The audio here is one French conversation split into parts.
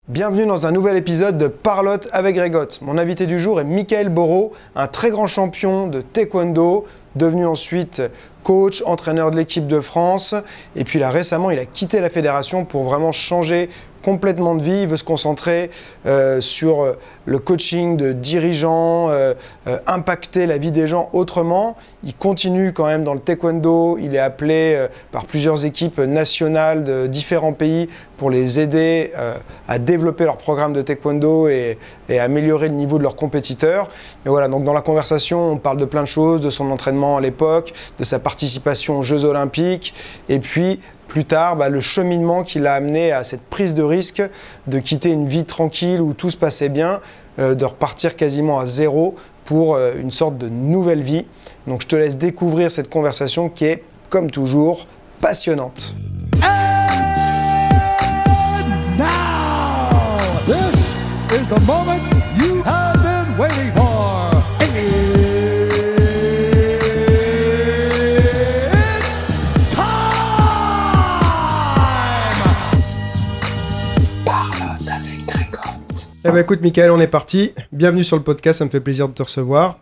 Bienvenue dans un nouvel épisode de Parlotte avec Grégotte. Mon invité du jour est Michael Boro, un très grand champion de taekwondo, devenu ensuite coach, entraîneur de l'équipe de France. Et puis là, récemment, il a quitté la fédération pour vraiment changer complètement de vie. Il veut se concentrer sur le coaching de dirigeants, impacter la vie des gens autrement. Il continue quand même dans le taekwondo. Il est appelé par plusieurs équipes nationales de différents pays pour les aider à développer leur programme de taekwondo et améliorer le niveau de leurs compétiteurs. Et voilà, donc dans la conversation, on parle de plein de choses, de son entraînement à l'époque, de sa participation aux Jeux Olympiques, et puis plus tard, le cheminement qui l'a amené à cette prise de risque de quitter une vie tranquille où tout se passait bien, de repartir quasiment à zéro pour une sorte de nouvelle vie. Donc je te laisse découvrir cette conversation qui est, comme toujours, passionnante. Now, this is the moment you have been waiting for. It's time! Parlotte avec Grégotte. Eh ben écoute Michael, on est parti. Bienvenue sur le podcast, ça me fait plaisir de te recevoir.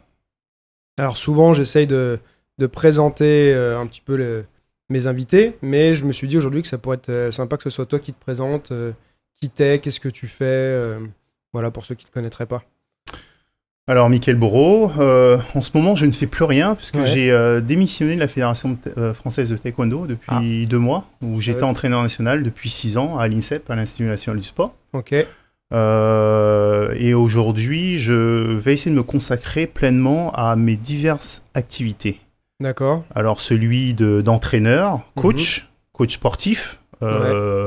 Alors souvent j'essaye de présenter un petit peu mes invités, mais je me suis dit aujourd'hui que ça pourrait être sympa que ce soit toi qui te présente, qui t'es, qu'est-ce que tu fais, voilà pour ceux qui ne te connaîtraient pas. Alors, Michael Boro, en ce moment, je ne fais plus rien puisque j'ai démissionné de la Fédération française de taekwondo depuis 2 mois, où j'étais entraîneur national depuis 6 ans à l'INSEP, à l'Institut national du sport. Ok. Et aujourd'hui, je vais essayer de me consacrer pleinement à mes diverses activités. D'accord. Alors, celui d'entraîneur, coach sportif,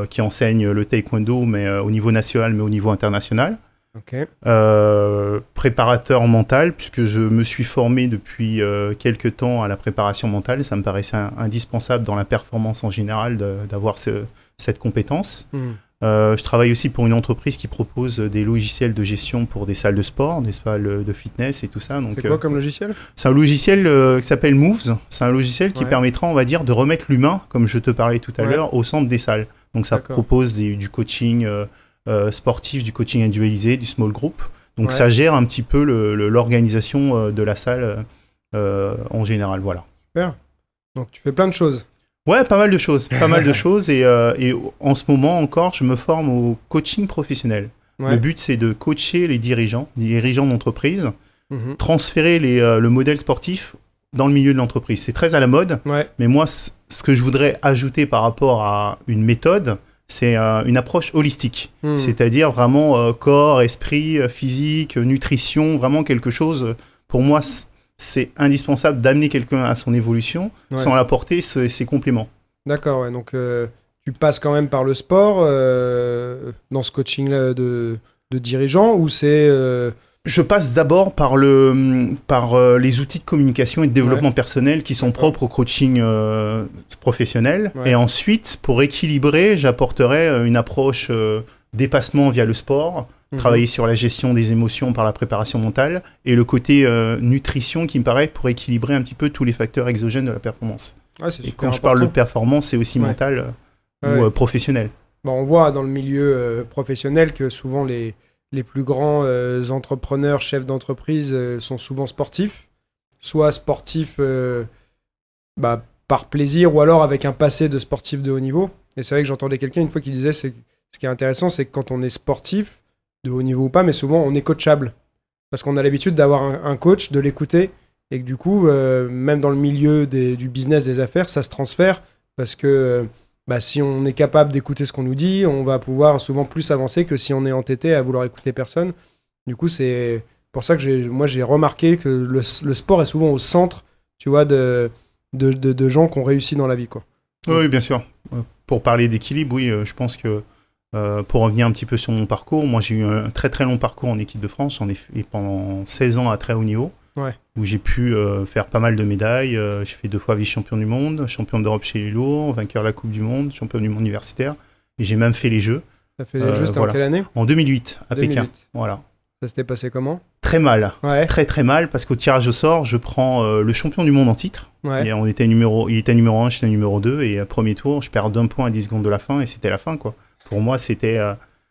qui enseigne le taekwondo, mais au niveau national, mais au niveau international. Ok. Préparateur mental, puisque je me suis formé depuis quelques temps à la préparation mentale. Ça me paraissait indispensable dans la performance en général d'avoir cette compétence. Je travaille aussi pour une entreprise qui propose des logiciels de gestion pour des salles de sport, des salles de fitness et tout ça. C'est quoi comme logiciel ? C'est un logiciel qui s'appelle Moves. C'est un logiciel qui permettra, on va dire, de remettre l'humain, comme je te parlais tout à l'heure, au centre des salles. Donc ça propose du coaching sportif, du coaching individualisé, du small group. Donc ça gère un petit peu l'organisation de la salle en général. Voilà. Super. Donc tu fais plein de choses. Ouais, pas mal de choses, et en ce moment encore, je me forme au coaching professionnel. Ouais. Le but, c'est de coacher les dirigeants d'entreprise, transférer le modèle sportif dans le milieu de l'entreprise. C'est très à la mode, mais moi, ce que je voudrais ajouter par rapport à une méthode, c'est une approche holistique, c'est-à-dire vraiment corps, esprit, physique, nutrition, vraiment quelque chose, pour moi, c'est indispensable d'amener quelqu'un à son évolution sans l'apporter ses compléments. D'accord, donc tu passes quand même par le sport dans ce coaching-là de dirigeant ou c'est... Je passe d'abord par les outils de communication et de développement personnel qui sont propres au coaching professionnel. Et ensuite, pour équilibrer, j'apporterai une approche dépassement via le sport, travailler sur la gestion des émotions par la préparation mentale et le côté nutrition qui me paraît pour équilibrer un petit peu tous les facteurs exogènes de la performance. Et quand je parle de performance, c'est aussi mental ou professionnel. Bon, on voit dans le milieu professionnel que souvent les plus grands entrepreneurs, chefs d'entreprise sont souvent sportifs, soit sportifs par plaisir ou alors avec un passé de sportif de haut niveau. Et c'est vrai que j'entendais quelqu'un une fois qui disait ce qui est intéressant, c'est que quand on est sportif, de haut niveau ou pas, mais souvent on est coachable. Parce qu'on a l'habitude d'avoir un coach, de l'écouter, et que du coup, même dans le milieu du business, des affaires, ça se transfère, parce que si on est capable d'écouter ce qu'on nous dit, on va pouvoir souvent plus avancer que si on est entêté à vouloir écouter personne. Du coup, c'est pour ça que j'ai remarqué que le sport est souvent au centre, tu vois, de gens qui ont réussi dans la vie, quoi. Oui, bien sûr. Pour parler d'équilibre, oui, je pense que pour revenir un petit peu sur mon parcours, moi j'ai eu un très très long parcours en équipe de France, j'en ai fait pendant 16 ans à très haut niveau, où j'ai pu faire pas mal de médailles. J'ai fait 2 fois vice-champion du monde, champion d'Europe chez les lourds, vainqueur de la Coupe du Monde, champion du monde universitaire, et j'ai même fait les Jeux. T'as fait les Jeux, c'était en quelle année ? En 2008, à Pékin. Voilà. Ça s'était passé comment ? Très mal, très très mal, parce qu'au tirage au sort, je prends le champion du monde en titre. Et il était numéro 1, j'étais numéro 2, et premier tour, je perds d'1 point à 10 secondes de la fin, et c'était la fin, quoi. Pour moi, c'était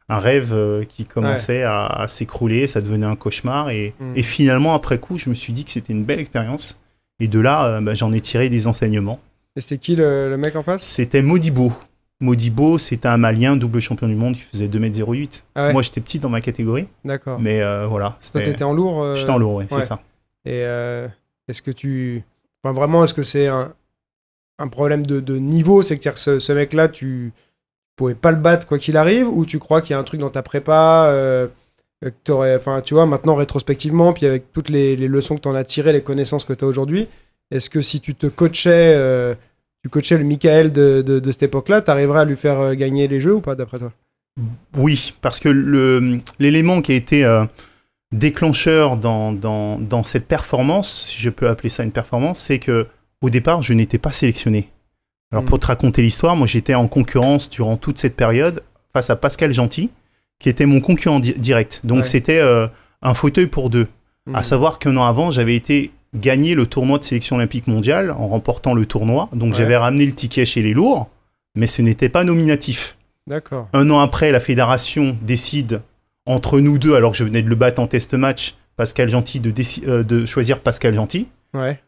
un rêve qui commençait à s'écrouler, ça devenait un cauchemar. Et finalement, après coup, je me suis dit que c'était une belle expérience. Et de là, j'en ai tiré des enseignements. Et c'était qui le mec en face? C'était Modibo. Modibo, c'était un Malien, double champion du monde, qui faisait 2,08 m. Ah ouais. Moi, j'étais petit dans ma catégorie. D'accord. Mais voilà. Toi, t'étais en lourd J'étais en lourd, c'est ça. Et est-ce que Enfin, vraiment, est-ce que c'est un problème de niveau? C'est que ce mec-là, tu pouvais pas le battre quoi qu'il arrive? Ou tu crois qu'il y a un truc dans ta prépa que t'aurais... Enfin, tu vois, maintenant, rétrospectivement, puis avec toutes les leçons que t'en as tirées, les connaissances que t'as aujourd'hui, est-ce que si tu te coachais... Tu coachais le Michael de cette époque-là, t'arriverais à lui faire gagner les jeux ou pas, d'après toi? Oui, parce que l'élément qui a été déclencheur dans cette performance, si je peux appeler ça une performance, c'est que au départ, je n'étais pas sélectionné. Alors pour te raconter l'histoire, moi j'étais en concurrence durant toute cette période face à Pascal Gentil, qui était mon concurrent direct. Donc c'était un fauteuil pour deux. À savoir qu'un an avant, j'avais été gagner le tournoi de sélection olympique mondiale en remportant le tournoi. Donc j'avais ramené le ticket chez les lourds, mais ce n'était pas nominatif. D'accord. Un an après, la fédération décide entre nous deux, alors que je venais de le battre en test match, Pascal Gentil, de choisir Pascal Gentil. Ouais.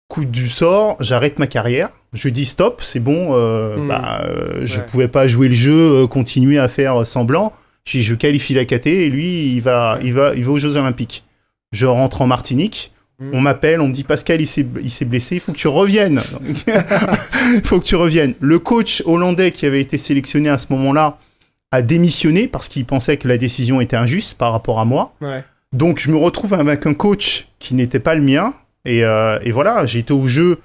Coup du sort, j'arrête ma carrière. Je dis stop, c'est bon. Je pouvais pas jouer le jeu, continuer à faire semblant. Je qualifie la KT et lui, il va aux Jeux Olympiques. Je rentre en Martinique. On m'appelle, on me dit Pascal, il s'est blessé, il faut que tu reviennes. Il faut que tu reviennes. Le coach hollandais qui avait été sélectionné à ce moment-là a démissionné parce qu'il pensait que la décision était injuste par rapport à moi. Ouais. Donc je me retrouve avec un coach qui n'était pas le mien. Et voilà, j'ai été au jeu.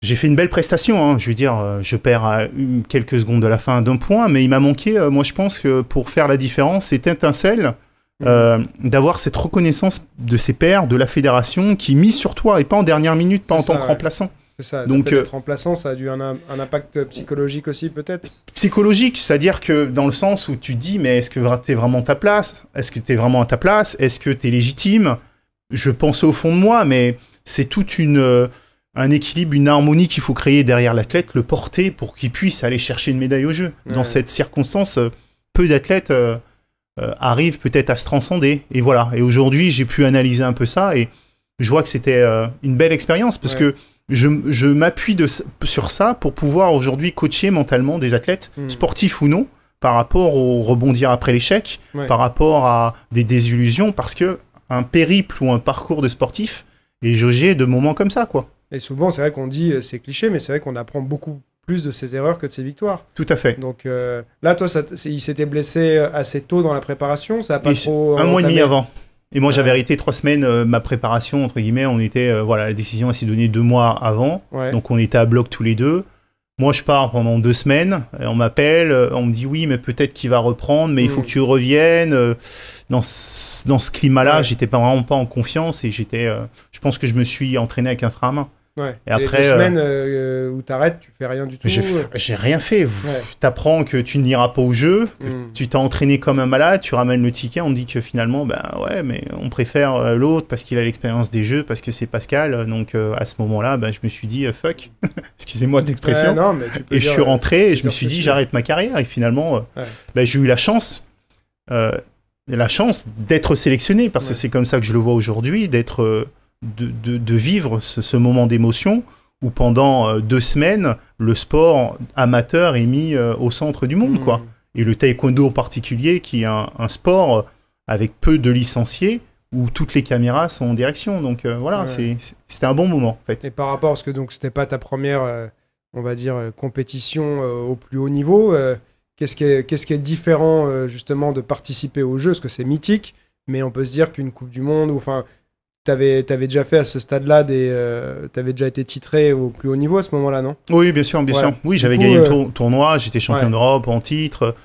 J'ai fait une belle prestation. Hein. Je veux dire, je perds à quelques secondes de la fin d'un point, mais il m'a manqué, moi je pense que pour faire la différence, cette étincelle. D'avoir cette reconnaissance de ses pairs, de la fédération qui mise sur toi et pas en dernière minute, pas en tant que remplaçant. C'est ça, donc être remplaçant, ça a dû un impact psychologique aussi peut-être? Psychologique, c'est-à-dire que dans le sens où tu te dis mais est-ce que t'es vraiment à ta place? Est-ce que t'es vraiment à ta place? Est-ce que t'es légitime? Je pensais au fond de moi, mais c'est tout un équilibre, une harmonie qu'il faut créer derrière l'athlète, le porter pour qu'il puisse aller chercher une médaille au jeu. Ouais. Dans cette circonstance, peu d'athlètes... arrive peut-être à se transcender. Et voilà. Et aujourd'hui, j'ai pu analyser un peu ça et je vois que c'était une belle expérience parce que je m'appuie sur ça pour pouvoir aujourd'hui coacher mentalement des athlètes, sportifs ou non, par rapport au rebondir après l'échec, par rapport à des désillusions, parce que un périple ou un parcours de sportif est jaugé de moments comme ça, quoi. Et souvent, c'est vrai qu'on dit, c'est cliché, mais c'est vrai qu'on apprend beaucoup plus de ses erreurs que de ses victoires. Tout à fait. Donc là, toi, il s'était blessé assez tôt dans la préparation, ça a pas trop... Un mois et demi avant. Et moi, j'avais arrêté 3 semaines ma préparation, entre guillemets. On était, la décision s'est donnée 2 mois avant. Ouais. Donc, on était à bloc tous les deux. Moi, je pars pendant 2 semaines. On m'appelle, on me dit oui, mais peut-être qu'il va reprendre, mais il faut que tu reviennes. Dans ce climat-là, j'étais vraiment pas en confiance et je pense que je me suis entraîné avec un frein à main. Ouais. Et après, les 2 semaines où t'arrêtes, tu fais rien du tout. J'ai rien fait. T'apprends que tu n'iras pas au jeu, tu t'es entraîné comme un malade, tu ramènes le ticket, on me dit que finalement, mais on préfère l'autre parce qu'il a l'expérience des jeux, parce que c'est Pascal. Donc à ce moment-là, je me suis dit fuck, excusez-moi de l'expression. Et je suis rentré et je me suis dit j'arrête ma carrière. Et finalement, j'ai eu la chance d'être sélectionné parce que c'est comme ça que je le vois aujourd'hui, d'être de vivre ce moment d'émotion où pendant 2 semaines, le sport amateur est mis au centre du monde, quoi. Et le taekwondo en particulier, qui est un sport avec peu de licenciés, où toutes les caméras sont en direction. Donc c'était un bon moment, en fait. Et par rapport, parce que donc, c'était pas ta première, on va dire, compétition au plus haut niveau, qu'est-ce qui est différent, justement, de participer aux Jeux? Parce que c'est mythique, mais on peut se dire qu'une Coupe du Monde, enfin... T'avais déjà fait à ce stade-là t'avais déjà été titré au plus haut niveau à ce moment-là, non? Oui, bien sûr. Oui, j'avais gagné le tournoi, j'étais champion d'Europe en titre.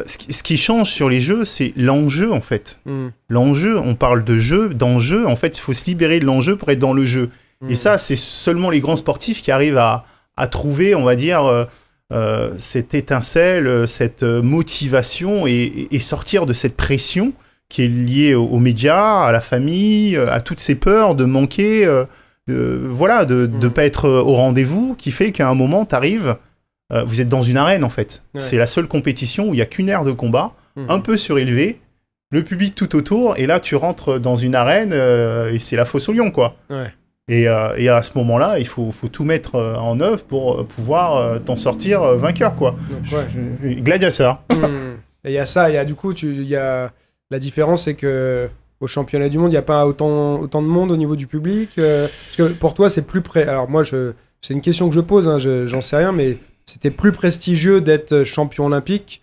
Ce qui change sur les jeux, c'est l'enjeu, en fait. L'enjeu, on parle de jeu, d'enjeu. En fait, il faut se libérer de l'enjeu pour être dans le jeu. Et ça, c'est seulement les grands sportifs qui arrivent à trouver, on va dire, cette étincelle, cette motivation et sortir de cette pression qui est lié aux médias, à la famille, à toutes ces peurs de manquer, de pas être au rendez-vous, qui fait qu'à un moment, t'arrives, vous êtes dans une arène, en fait. Ouais. C'est la seule compétition où il n'y a qu'une aire de combat, un peu surélevé, le public tout autour, et là tu rentres dans une arène et c'est la fosse au lion, quoi. Ouais. Et à ce moment-là, il faut tout mettre en œuvre pour pouvoir t'en sortir vainqueur, quoi. Donc, ouais. Gladiateur. Et il y a ça, il y a la différence, c'est que au championnat du monde, il n'y a pas autant de monde au niveau du public. Parce que pour toi, c'est plus près. Alors moi, c'est une question que je pose, hein, j'en sais rien, mais c'était plus prestigieux d'être champion olympique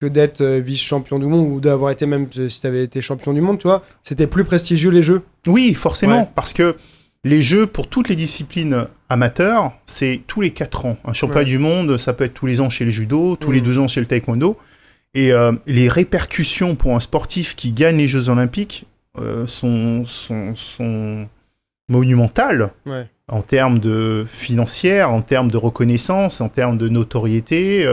que d'être vice-champion du monde ou d'avoir été même, si tu avais été champion du monde, tu vois. C'était plus prestigieux les Jeux. Oui, forcément, parce que les Jeux, pour toutes les disciplines amateurs, c'est tous les 4 ans. Un championnat du monde, ça peut être tous les ans chez le judo, tous les 2 ans chez le taekwondo. Et les répercussions pour un sportif qui gagne les Jeux olympiques sont monumentales en termes de financière, en termes de reconnaissance, en termes de notoriété.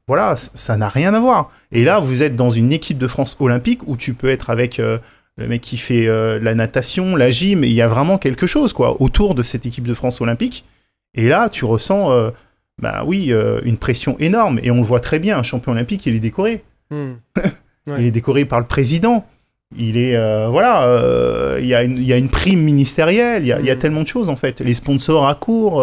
Voilà, ça n'a rien à voir. Et là, vous êtes dans une équipe de France olympique où tu peux être avec le mec qui fait la natation, la gym, et il y a vraiment quelque chose, quoi, autour de cette équipe de France olympique. Et là, tu ressens... une pression énorme, et on le voit très bien, un champion olympique, il est décoré. Il est décoré par le président. Il est, il y a une prime ministérielle, il y a tellement de choses, en fait. Les sponsors à court,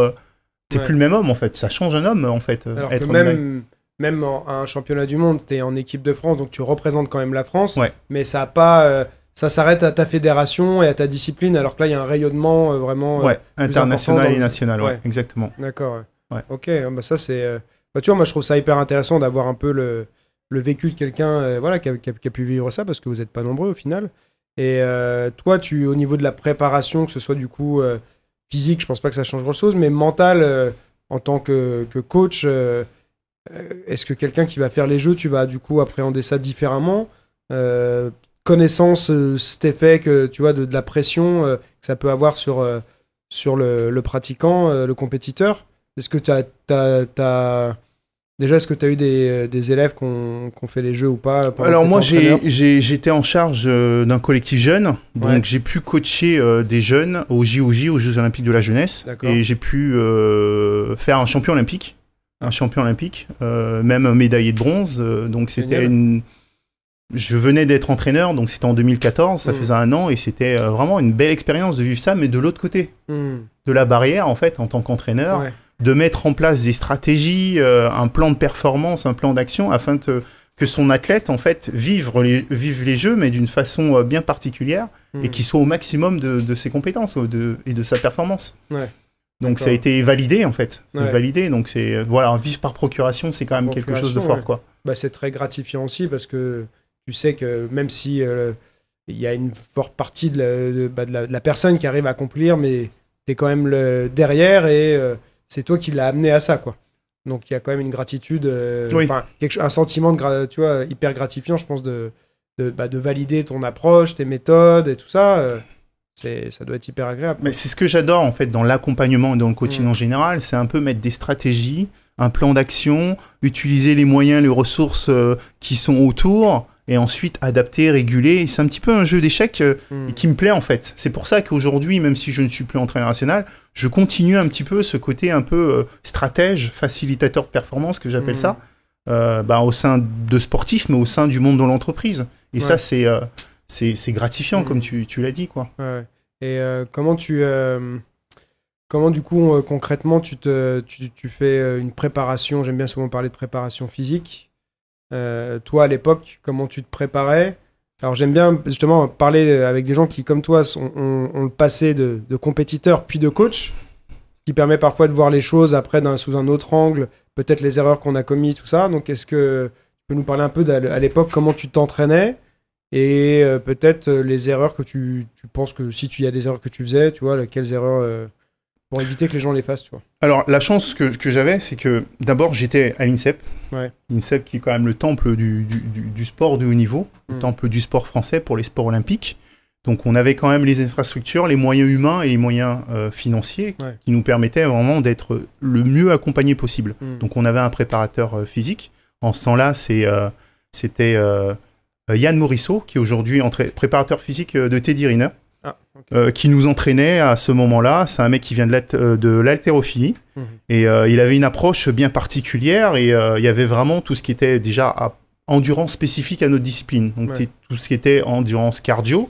t'es plus le même homme, en fait. Ça change un homme, en fait. Alors être que même à un championnat du monde, t'es en équipe de France, donc tu représentes quand même la France, mais ça a pas... ça s'arrête à ta fédération et à ta discipline, alors que là, il y a un rayonnement vraiment... international et national, exactement. D'accord, Ok, bah ça c'est... tu vois, moi je trouve ça hyper intéressant d'avoir un peu le vécu de quelqu'un qui a pu vivre ça, parce que vous n'êtes pas nombreux au final. Et toi, au niveau de la préparation, que ce soit du coup physique, je pense pas que ça change grand-chose, mais mental, en tant que coach, est-ce que quelqu'un qui va faire les Jeux, tu vas du coup appréhender ça différemment connaissance cet effet que, tu vois, de la pression que ça peut avoir sur le pratiquant, le compétiteur. Est-ce que déjà, est-ce que tu as eu des élèves qui ont fait les Jeux ou pas? Alors moi, j'étais en charge d'un collectif jeune, donc j'ai pu coacher des jeunes aux JOJ, aux Jeux Olympiques de la Jeunesse, et j'ai pu faire un champion olympique, même médaillé de bronze, donc c'était Je venais d'être entraîneur, donc c'était en 2014, ça faisait 1 an, et c'était vraiment une belle expérience de vivre ça, mais de l'autre côté de la barrière, en fait, en tant qu'entraîneur, de mettre en place des stratégies, un plan de performance, un plan d'action, afin que son athlète, en fait, vive les Jeux, mais d'une façon bien particulière, et qu'il soit au maximum de ses compétences et de sa performance. Donc ça a été validé, en fait. Validé, donc c'est, vivre par procuration, c'est quand même quelque chose de fort, quoi. Bah, c'est très gratifiant aussi, parce que tu sais que même si il y a une forte partie de la personne qui arrive à accomplir, mais t'es quand même derrière, et c'est toi qui l'as amené à ça, quoi. Donc il y a quand même une gratitude, un sentiment tu vois, hyper gratifiant, je pense, de valider ton approche, tes méthodes et tout ça. Ça doit être hyper agréable. Mais c'est ce que j'adore, en fait, dans l'accompagnement et dans le coaching en général, c'est un peu mettre des stratégies, un plan d'action, utiliser les moyens, les ressources qui sont autour, et ensuite adapter, réguler. C'est un petit peu un jeu d'échecs qui me plaît, en fait. C'est pour ça qu'aujourd'hui, même si je ne suis plus entraîneur national, je continue un petit peu ce côté un peu stratège, facilitateur de performance, que j'appelle ça, au sein de sportifs, mais au sein du monde de l'entreprise. Et ça, c'est gratifiant, comme tu l'as dit, quoi. Et comment du coup, concrètement, tu fais une préparation? J'aime bien souvent parler de préparation physique. Toi, à l'époque, comment tu te préparais? Alors, j'aime bien justement parler avec des gens qui, comme toi, ont le passé de compétiteur puis de coach, qui permet parfois de voir les choses après sous un autre angle, peut-être les erreurs qu'on a commises, tout ça. Donc, est-ce que tu peux nous parler un peu à l'époque, comment tu t'entraînais, et peut-être les erreurs que tu penses que, si tu y a des erreurs que tu faisais, tu vois, quelles erreurs pour éviter que les gens les fassent, tu vois. Alors, la chance que j'avais, c'est que d'abord, j'étais à l'INSEP. L'INSEP qui est quand même le temple du sport de haut niveau, le temple du sport français pour les sports olympiques. Donc, on avait quand même les infrastructures, les moyens humains et les moyens financiers qui nous permettaient vraiment d'être le mieux accompagnés possible. Donc, on avait un préparateur physique. En ce temps-là, c'était Yann Morisseau, qui est aujourd'hui préparateur physique de Teddy Riner. Qui nous entraînait à ce moment-là. C'est un mec qui vient de l'haltérophilie, et il avait une approche bien particulière, et il y avait vraiment tout ce qui était déjà endurance spécifique à notre discipline. Donc tout ce qui était endurance cardio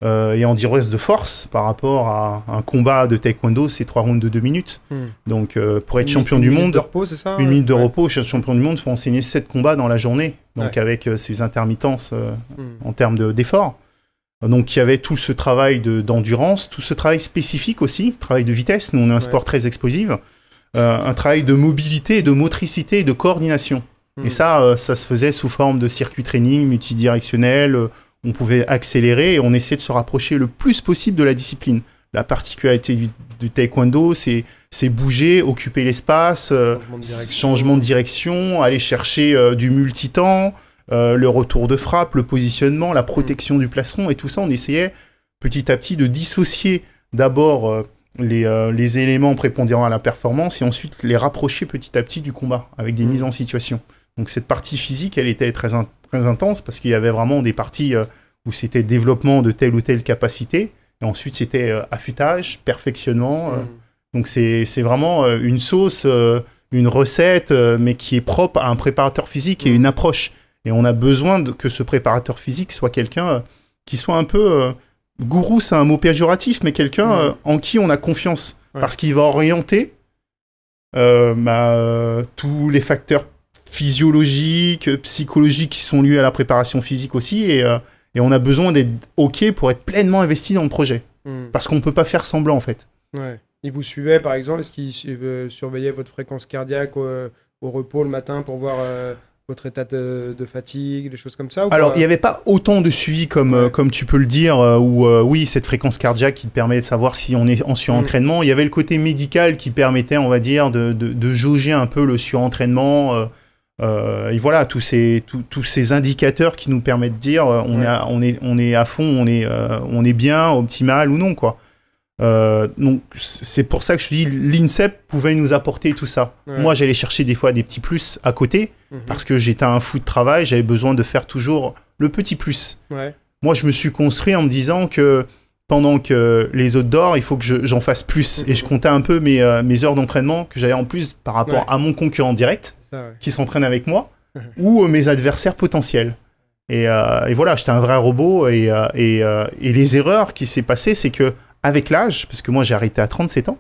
et endurance de force par rapport à un combat de taekwondo, c'est 3 rounds de 2 minutes. Donc pour être champion du monde, minute de repos, c'est ça, une minute de repos, champion du monde, il faut enseigner 7 combats dans la journée, donc avec ces intermittences en termes d'effort. Donc il y avait tout ce travail d'endurance, tout ce travail spécifique aussi, travail de vitesse, nous on est un sport très explosif, un travail de mobilité, de motricité et de coordination. Et ça se faisait sous forme de circuit training multidirectionnel, on pouvait accélérer et on essayait de se rapprocher le plus possible de la discipline. La particularité du taekwondo, c'est bouger, occuper l'espace, changement de direction, aller chercher du multitemps, le retour de frappe, le positionnement, la protection du plastron, et tout ça, on essayait petit à petit de dissocier d'abord les éléments prépondérants à la performance et ensuite les rapprocher petit à petit du combat avec des mises en situation. Donc cette partie physique, elle était très intense parce qu'il y avait vraiment des parties où c'était développement de telle ou telle capacité et ensuite c'était affûtage, perfectionnement. Donc c'est vraiment une sauce, une recette, mais qui est propre à un préparateur physique et une approche. Et on a besoin que ce préparateur physique soit quelqu'un qui soit un peu... gourou, c'est un mot péjoratif, mais quelqu'un en qui on a confiance. Parce qu'il va orienter tous les facteurs physiologiques, psychologiques qui sont liés à la préparation physique aussi. Et on a besoin d'être OK pour être pleinement investi dans le projet. Parce qu'on ne peut pas faire semblant, en fait. Il vous suivait, par exemple? Est-ce qu'il surveillait votre fréquence cardiaque au repos le matin pour voir... votre état de fatigue, des choses comme ça? Alors, il n'y avait pas autant de suivi comme tu peux le dire, où oui, cette fréquence cardiaque qui te permet de savoir si on est en surentraînement. Il y avait le côté médical qui permettait, on va dire, de jauger un peu le surentraînement. Et voilà, tous ces indicateurs qui nous permettent de dire on est à fond, on est bien, optimal ou non, quoi. Donc c'est pour ça que je te dis l'INSEP pouvait nous apporter tout ça. Moi j'allais chercher des fois des petits plus à côté parce que j'étais un fou de travail, j'avais besoin de faire toujours le petit plus. Moi je me suis construit en me disant que pendant que les autres dorment, il faut que j'en fasse plus. Et je comptais un peu mes heures d'entraînement que j'avais en plus par rapport à mon concurrent direct qui s'entraîne avec moi ou mes adversaires potentiels. Et voilà, j'étais un vrai robot et les erreurs qui s'est passées, c'est que avec l'âge, parce que moi j'ai arrêté à 37 ans,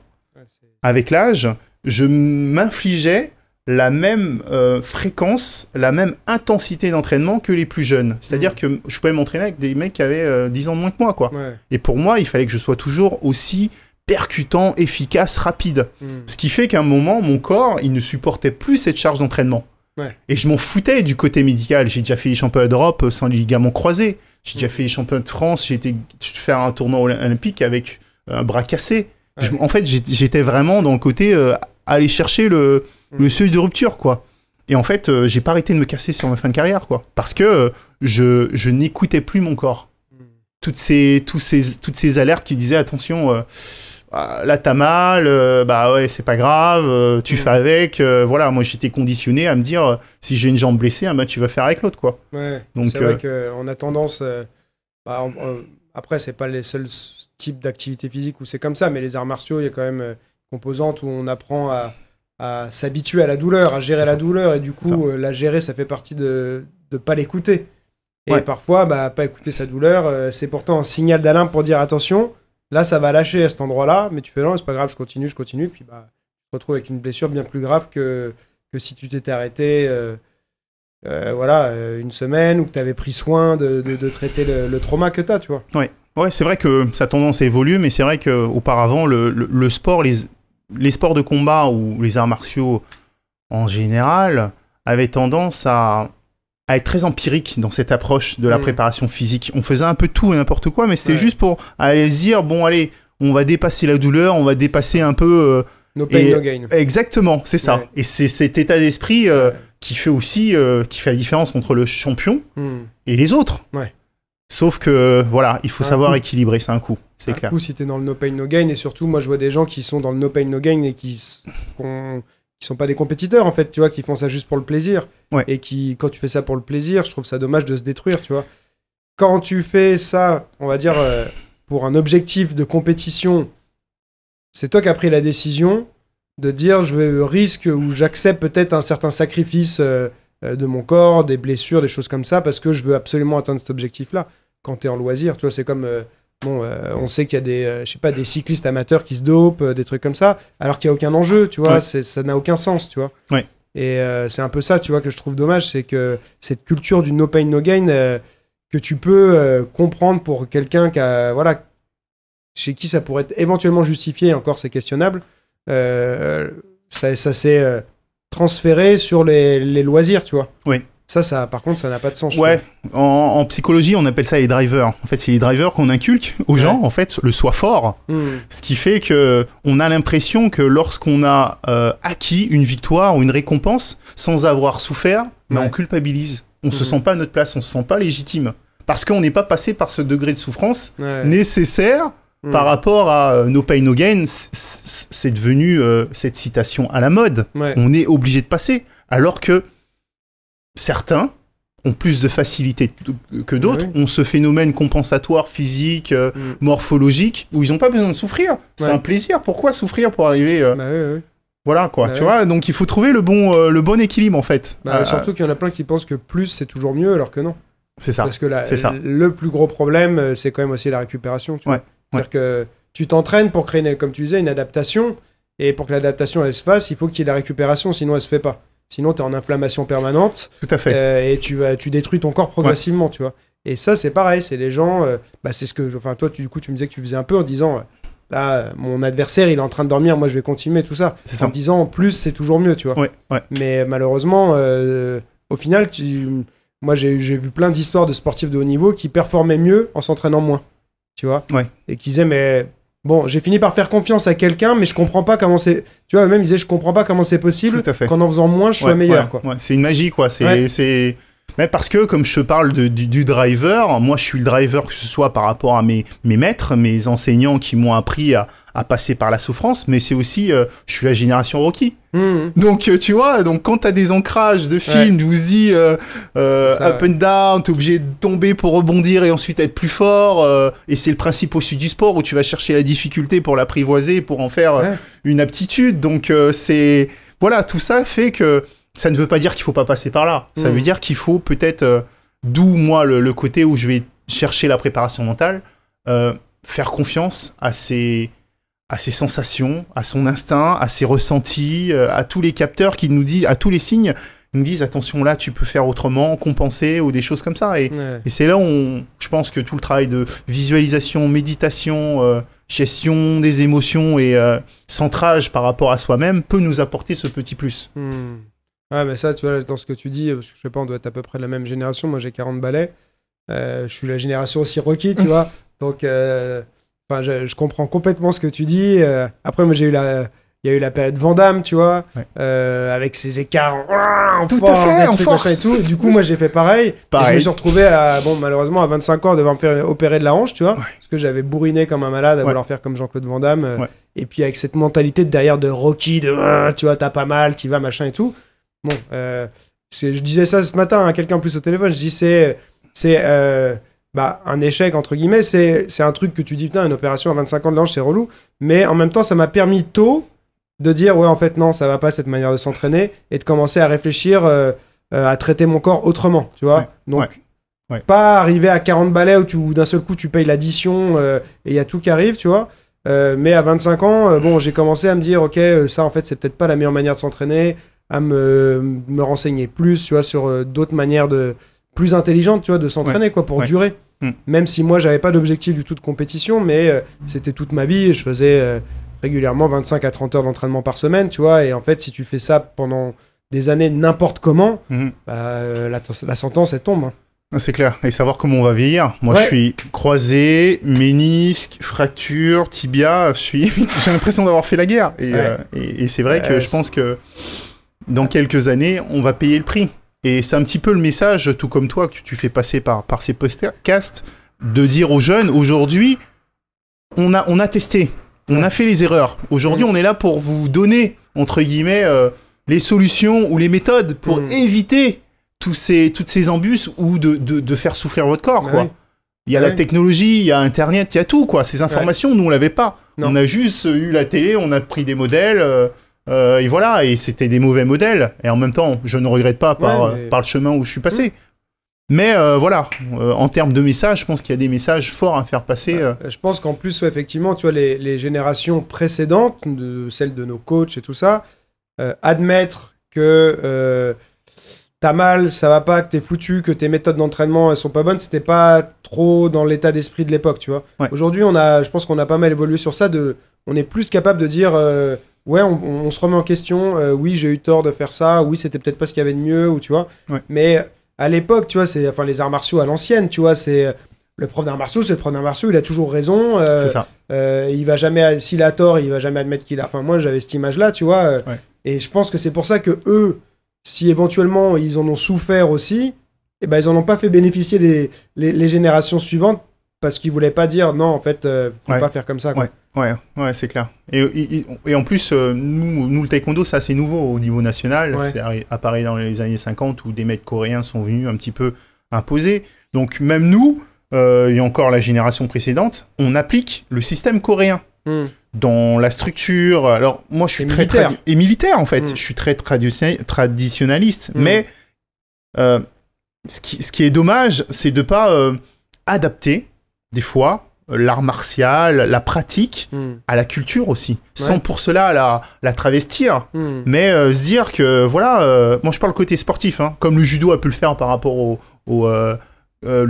avec l'âge, je m'infligeais la même fréquence, la même intensité d'entraînement que les plus jeunes. C'est-à-dire que je pouvais m'entraîner avec des mecs qui avaient 10 ans de moins que moi, quoi. Et pour moi, il fallait que je sois toujours aussi percutant, efficace, rapide. Ce qui fait qu'à un moment, mon corps, il ne supportait plus cette charge d'entraînement. Et je m'en foutais du côté médical. J'ai déjà fait les championnats d'Europe sans les ligaments croisés. J'ai déjà fait les championnats de France. J'ai été faire un tournoi olympique avec un bras cassé. En fait, j'étais vraiment dans le côté aller chercher le seuil de rupture, quoi. Et en fait, j'ai pas arrêté de me casser sur ma fin de carrière, quoi. Parce que je n'écoutais plus mon corps. Toutes ces alertes qui disaient attention... là t'as mal, bah ouais c'est pas grave, tu fais avec, voilà, moi j'étais conditionné à me dire si j'ai une jambe blessée, bah tu vas faire avec l'autre, quoi. Donc c'est vrai qu'on a tendance, après c'est pas les seuls types d'activités physiques où c'est comme ça, mais les arts martiaux il y a quand même composantes où on apprend à s'habituer à la douleur, à gérer la douleur, et du coup la gérer ça fait partie de pas l'écouter. Et parfois pas écouter sa douleur, c'est pourtant un signal d'alarme pour dire attention. Là, ça va lâcher à cet endroit-là, mais tu fais non, c'est pas grave, je continue, puis tu te retrouves avec une blessure bien plus grave que si tu t'étais arrêté une semaine ou que tu avais pris soin de traiter le trauma que tu as, tu vois. Ouais, c'est vrai que ça a tendance à évoluer, mais c'est vrai qu'auparavant, le sport, les sports de combat ou les arts martiaux en général avaient tendance à être très empirique dans cette approche de la préparation physique. On faisait un peu tout et n'importe quoi, mais c'était juste pour aller se dire, bon allez, on va dépasser la douleur, on va dépasser un peu... no pain, no gain. Exactement, c'est ça. Et c'est cet état d'esprit qui fait aussi qui fait la différence entre le champion et les autres. Sauf que, voilà, il faut savoir équilibrer, c'est un coup, c'est clair. Un coup, si t'es dans le no pain, no gain, et surtout, moi je vois des gens qui sont dans le no pain, no gain et qui sont pas des compétiteurs en fait, tu vois, qui font ça juste pour le plaisir. Et qui, quand tu fais ça pour le plaisir, je trouve ça dommage de se détruire, tu vois. Quand tu fais ça, on va dire, pour un objectif de compétition, c'est toi qui as pris la décision de dire je risque ou j'accepte peut-être un certain sacrifice de mon corps, des blessures, des choses comme ça, parce que je veux absolument atteindre cet objectif-là. Quand tu es en loisir, tu vois, c'est comme... on sait qu'il y a des cyclistes amateurs qui se dopent, des trucs comme ça, alors qu'il n'y a aucun enjeu, tu vois, ça n'a aucun sens, tu vois. Ouais. Et c'est un peu ça, tu vois, que je trouve dommage, c'est que cette culture du no pain, no gain, que tu peux comprendre pour quelqu'un chez qui ça pourrait être éventuellement justifié, encore c'est questionnable, ça s'est transféré sur les loisirs, tu vois. Oui. Ça, par contre, ça n'a pas de sens. Ouais, en psychologie, on appelle ça les drivers. En fait, c'est les drivers qu'on inculque aux gens, en fait, le soi fort. Ce qui fait qu'on a l'impression que lorsqu'on a acquis une victoire ou une récompense, sans avoir souffert, on culpabilise. On ne se sent pas à notre place, on ne se sent pas légitime. Parce qu'on n'est pas passé par ce degré de souffrance nécessaire par rapport à no pain, no gain. C'est devenu cette citation à la mode. On est obligé de passer. Alors que certains ont plus de facilité que d'autres, ont ce phénomène compensatoire physique, morphologique, où ils n'ont pas besoin de souffrir. C'est un plaisir. Pourquoi souffrir pour arriver Voilà, quoi. Tu vois, donc il faut trouver le bon équilibre, en fait. Surtout qu'il y en a plein qui pensent que plus, c'est toujours mieux, alors que non. C'est ça. Parce que le plus gros problème, c'est quand même aussi la récupération. Tu vois. C'est-à-dire que tu t'entraînes pour créer, comme tu disais, une adaptation, et pour que l'adaptation, elle se fasse, il faut qu'il y ait de la récupération, sinon elle se fait pas. Sinon, tu es en inflammation permanente. Tout à fait. Et tu détruis ton corps progressivement, tu vois. Et ça, c'est pareil. C'est les gens... c'est ce que... Enfin, toi, du coup, tu me disais que tu faisais un peu en disant... là, mon adversaire, il est en train de dormir. Moi, je vais continuer, tout ça. C'est ça. En disant, plus, c'est toujours mieux, tu vois. Mais malheureusement, au final, moi, j'ai vu plein d'histoires de sportifs de haut niveau qui performaient mieux en s'entraînant moins. Tu vois. Et qui disaient, mais... Bon, j'ai fini par faire confiance à quelqu'un, mais je comprends pas comment c'est... Tu vois, même, ils disaient, je comprends pas comment c'est possible qu'en faisant moins, je sois meilleur, quoi. C'est une magie, quoi. Mais parce que, comme je te parle du driver, moi, je suis le driver, que ce soit par rapport à mes maîtres, mes enseignants qui m'ont appris à passer par la souffrance, mais c'est aussi... je suis la génération Rocky. Donc, tu vois, quand t'as des ancrages de films, où on se dit up and down, t'es obligé de tomber pour rebondir et ensuite être plus fort, et c'est le principe aussi du sport où tu vas chercher la difficulté pour l'apprivoiser, pour en faire une aptitude. Donc, voilà, tout ça fait que ça ne veut pas dire qu'il faut pas passer par là. Ça veut dire qu'il faut peut-être, d'où moi le côté où je vais chercher la préparation mentale, faire confiance à ses sensations, à son instinct, à ses ressentis, à tous les capteurs qui nous disent, à tous les signes, qui nous disent attention là tu peux faire autrement, compenser ou des choses comme ça. Et c'est là où je pense que tout le travail de visualisation, méditation, gestion des émotions et centrage par rapport à soi-même peut nous apporter ce petit plus. Ouais, mais ça, tu vois, dans ce que tu dis, parce que je sais pas, on doit être à peu près de la même génération. Moi, j'ai 40 balais. Je suis la génération aussi Rocky, tu vois. Donc, je comprends complètement ce que tu dis. Après, moi, il y a eu la période Van Damme, tu vois, avec ses écarts en tout force, à fait, des trucs, machin et tout. Et du coup, moi, j'ai fait pareil. Et je me suis retrouvé, malheureusement, à 25 ans, à devoir me faire opérer de la hanche, tu vois, parce que j'avais bourriné comme un malade à vouloir faire comme Jean-Claude Van Damme. Et puis, avec cette mentalité derrière de Rocky, tu vois, t'as pas mal, t'y vas, machin et tout. Bon, je disais ça ce matin à quelqu'un plus au téléphone, je dis c'est un échec entre guillemets, c'est un truc que tu dis putain, une opération à 25 ans de l'ange c'est relou, mais en même temps ça m'a permis tôt de dire ouais en fait non ça va pas cette manière de s'entraîner et de commencer à réfléchir à traiter mon corps autrement, tu vois. Donc pas arriver à 40 balais où d'un seul coup tu payes l'addition et il y a tout qui arrive, tu vois. Mais à 25 ans, j'ai commencé à me dire ok ça en fait c'est peut-être pas la meilleure manière de s'entraîner, à me renseigner plus, tu vois, sur d'autres manières plus intelligentes, tu vois, de s'entraîner, quoi, pour durer. Même si moi, j'avais pas d'objectif du tout de compétition, mais c'était toute ma vie, et je faisais régulièrement 25 à 30 heures d'entraînement par semaine, tu vois, et en fait, si tu fais ça pendant des années n'importe comment, la sentence, elle tombe. C'est clair, et savoir comment on va vieillir. Moi, je suis croisé, ménisque, fracture, tibia, j'ai l'impression d'avoir fait la guerre. Et c'est vrai que je pense que dans quelques années, on va payer le prix. Et c'est un petit peu le message, tout comme toi, que tu fais passer par ces podcasts, de dire aux jeunes, aujourd'hui, on a testé, on a fait les erreurs. Aujourd'hui, on est là pour vous donner, entre guillemets, les solutions ou les méthodes pour éviter toutes ces embûches ou de faire souffrir votre corps, quoi. Il y a la technologie, il y a Internet, il y a tout, quoi. Ces informations, nous, on l'avait pas. Non. On a juste eu la télé, on a pris des modèles... Et voilà, et c'était des mauvais modèles. Et en même temps, je ne regrette pas par le chemin où je suis passé. Mais voilà, en termes de messages, je pense qu'il y a des messages forts à faire passer. Je pense qu'en plus, effectivement, tu vois, les générations précédentes, celles de nos coachs et tout ça, admettre que t'as mal, ça va pas, que t'es foutu, que tes méthodes d'entraînement elles sont pas bonnes, c'était pas trop dans l'état d'esprit de l'époque, tu vois. Ouais. Aujourd'hui, je pense qu'on a pas mal évolué sur ça. On est plus capable de dire, ouais, on se remet en question. Oui, j'ai eu tort de faire ça. Oui, c'était peut-être pas ce qu'il y avait de mieux, ou tu vois. Ouais. Mais à l'époque, tu vois, enfin les arts martiaux à l'ancienne, tu vois, c'est le prof d'arts martiaux, c'est le prof d'arts martiaux, il a toujours raison. C'est ça. Il va jamais, s'il a tort, il va jamais admettre qu'il a. Enfin, moi, j'avais cette image-là, tu vois. Ouais. Et je pense que c'est pour ça que eux, si éventuellement ils en ont souffert aussi, eh ben, ils en ont pas fait bénéficier les générations suivantes parce qu'ils voulaient pas dire non, en fait, faut pas faire comme ça. Quoi. Ouais, c'est clair. Et en plus, nous, le taekwondo, ça c'est nouveau au niveau national. Ouais. C'est apparu dans les années 50 où des maîtres coréens sont venus un petit peu imposer. Donc même nous, et encore la génération précédente, on applique le système coréen. Dans la structure, alors moi je suis très militaire en fait, je suis très traditionnaliste, mais ce qui est dommage, c'est de pas adapter des fois l'art martial, la pratique à la culture aussi, sans pour cela la travestir, mais se dire que voilà, moi je parle côté sportif, hein, comme le judo a pu le faire par rapport le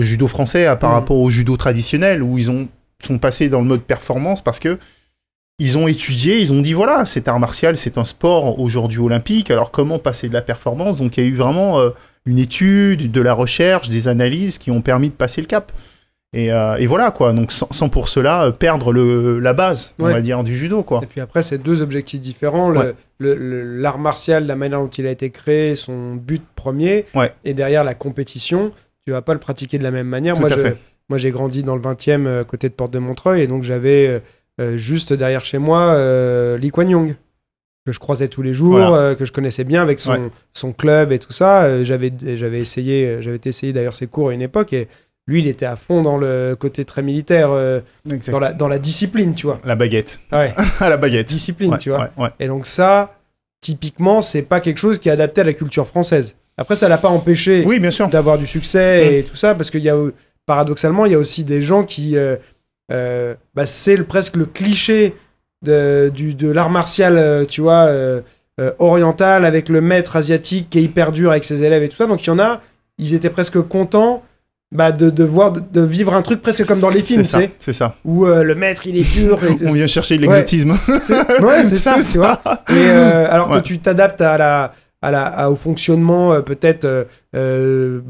judo français par rapport au judo traditionnel, où ils sont passés dans le mode performance parce que ils ont étudié, ils ont dit voilà, cet art martial, c'est un sport aujourd'hui olympique, alors comment passer de la performance? Donc il y a eu vraiment une étude, de la recherche, des analyses qui ont permis de passer le cap. Et voilà quoi, donc sans pour cela perdre la base, on va dire, du judo quoi. Et puis après, c'est deux objectifs différents. L'art martial, la manière dont il a été créé, son but premier, et derrière la compétition, tu vas pas le pratiquer de la même manière. Moi, j'ai grandi dans le 20e, côté de Porte de Montreuil, et donc j'avais juste derrière chez moi Lee Kuan Yew, que je croisais tous les jours, que je connaissais bien avec son club et tout ça. J'avais été essayer d'ailleurs ses cours à une époque, et lui, il était à fond dans le côté très militaire, dans la discipline, tu vois. La baguette. Ouais. À la baguette. Discipline, tu vois. Et donc ça, typiquement, c'est pas quelque chose qui est adapté à la culture française. Après, ça l'a pas empêché d'avoir du succès et tout ça, parce qu'il y a, paradoxalement, il y a aussi des gens qui... c'est presque le cliché de l'art martial, tu vois, oriental, avec le maître asiatique qui est hyper dur avec ses élèves et tout ça. Donc il y en a, ils étaient presque contents de vivre un truc presque comme dans les films, c'est ça. Où le maître il est dur. On vient chercher de l'exotisme. C'est ça, tu vois. Et alors que tu t'adaptes au fonctionnement peut-être de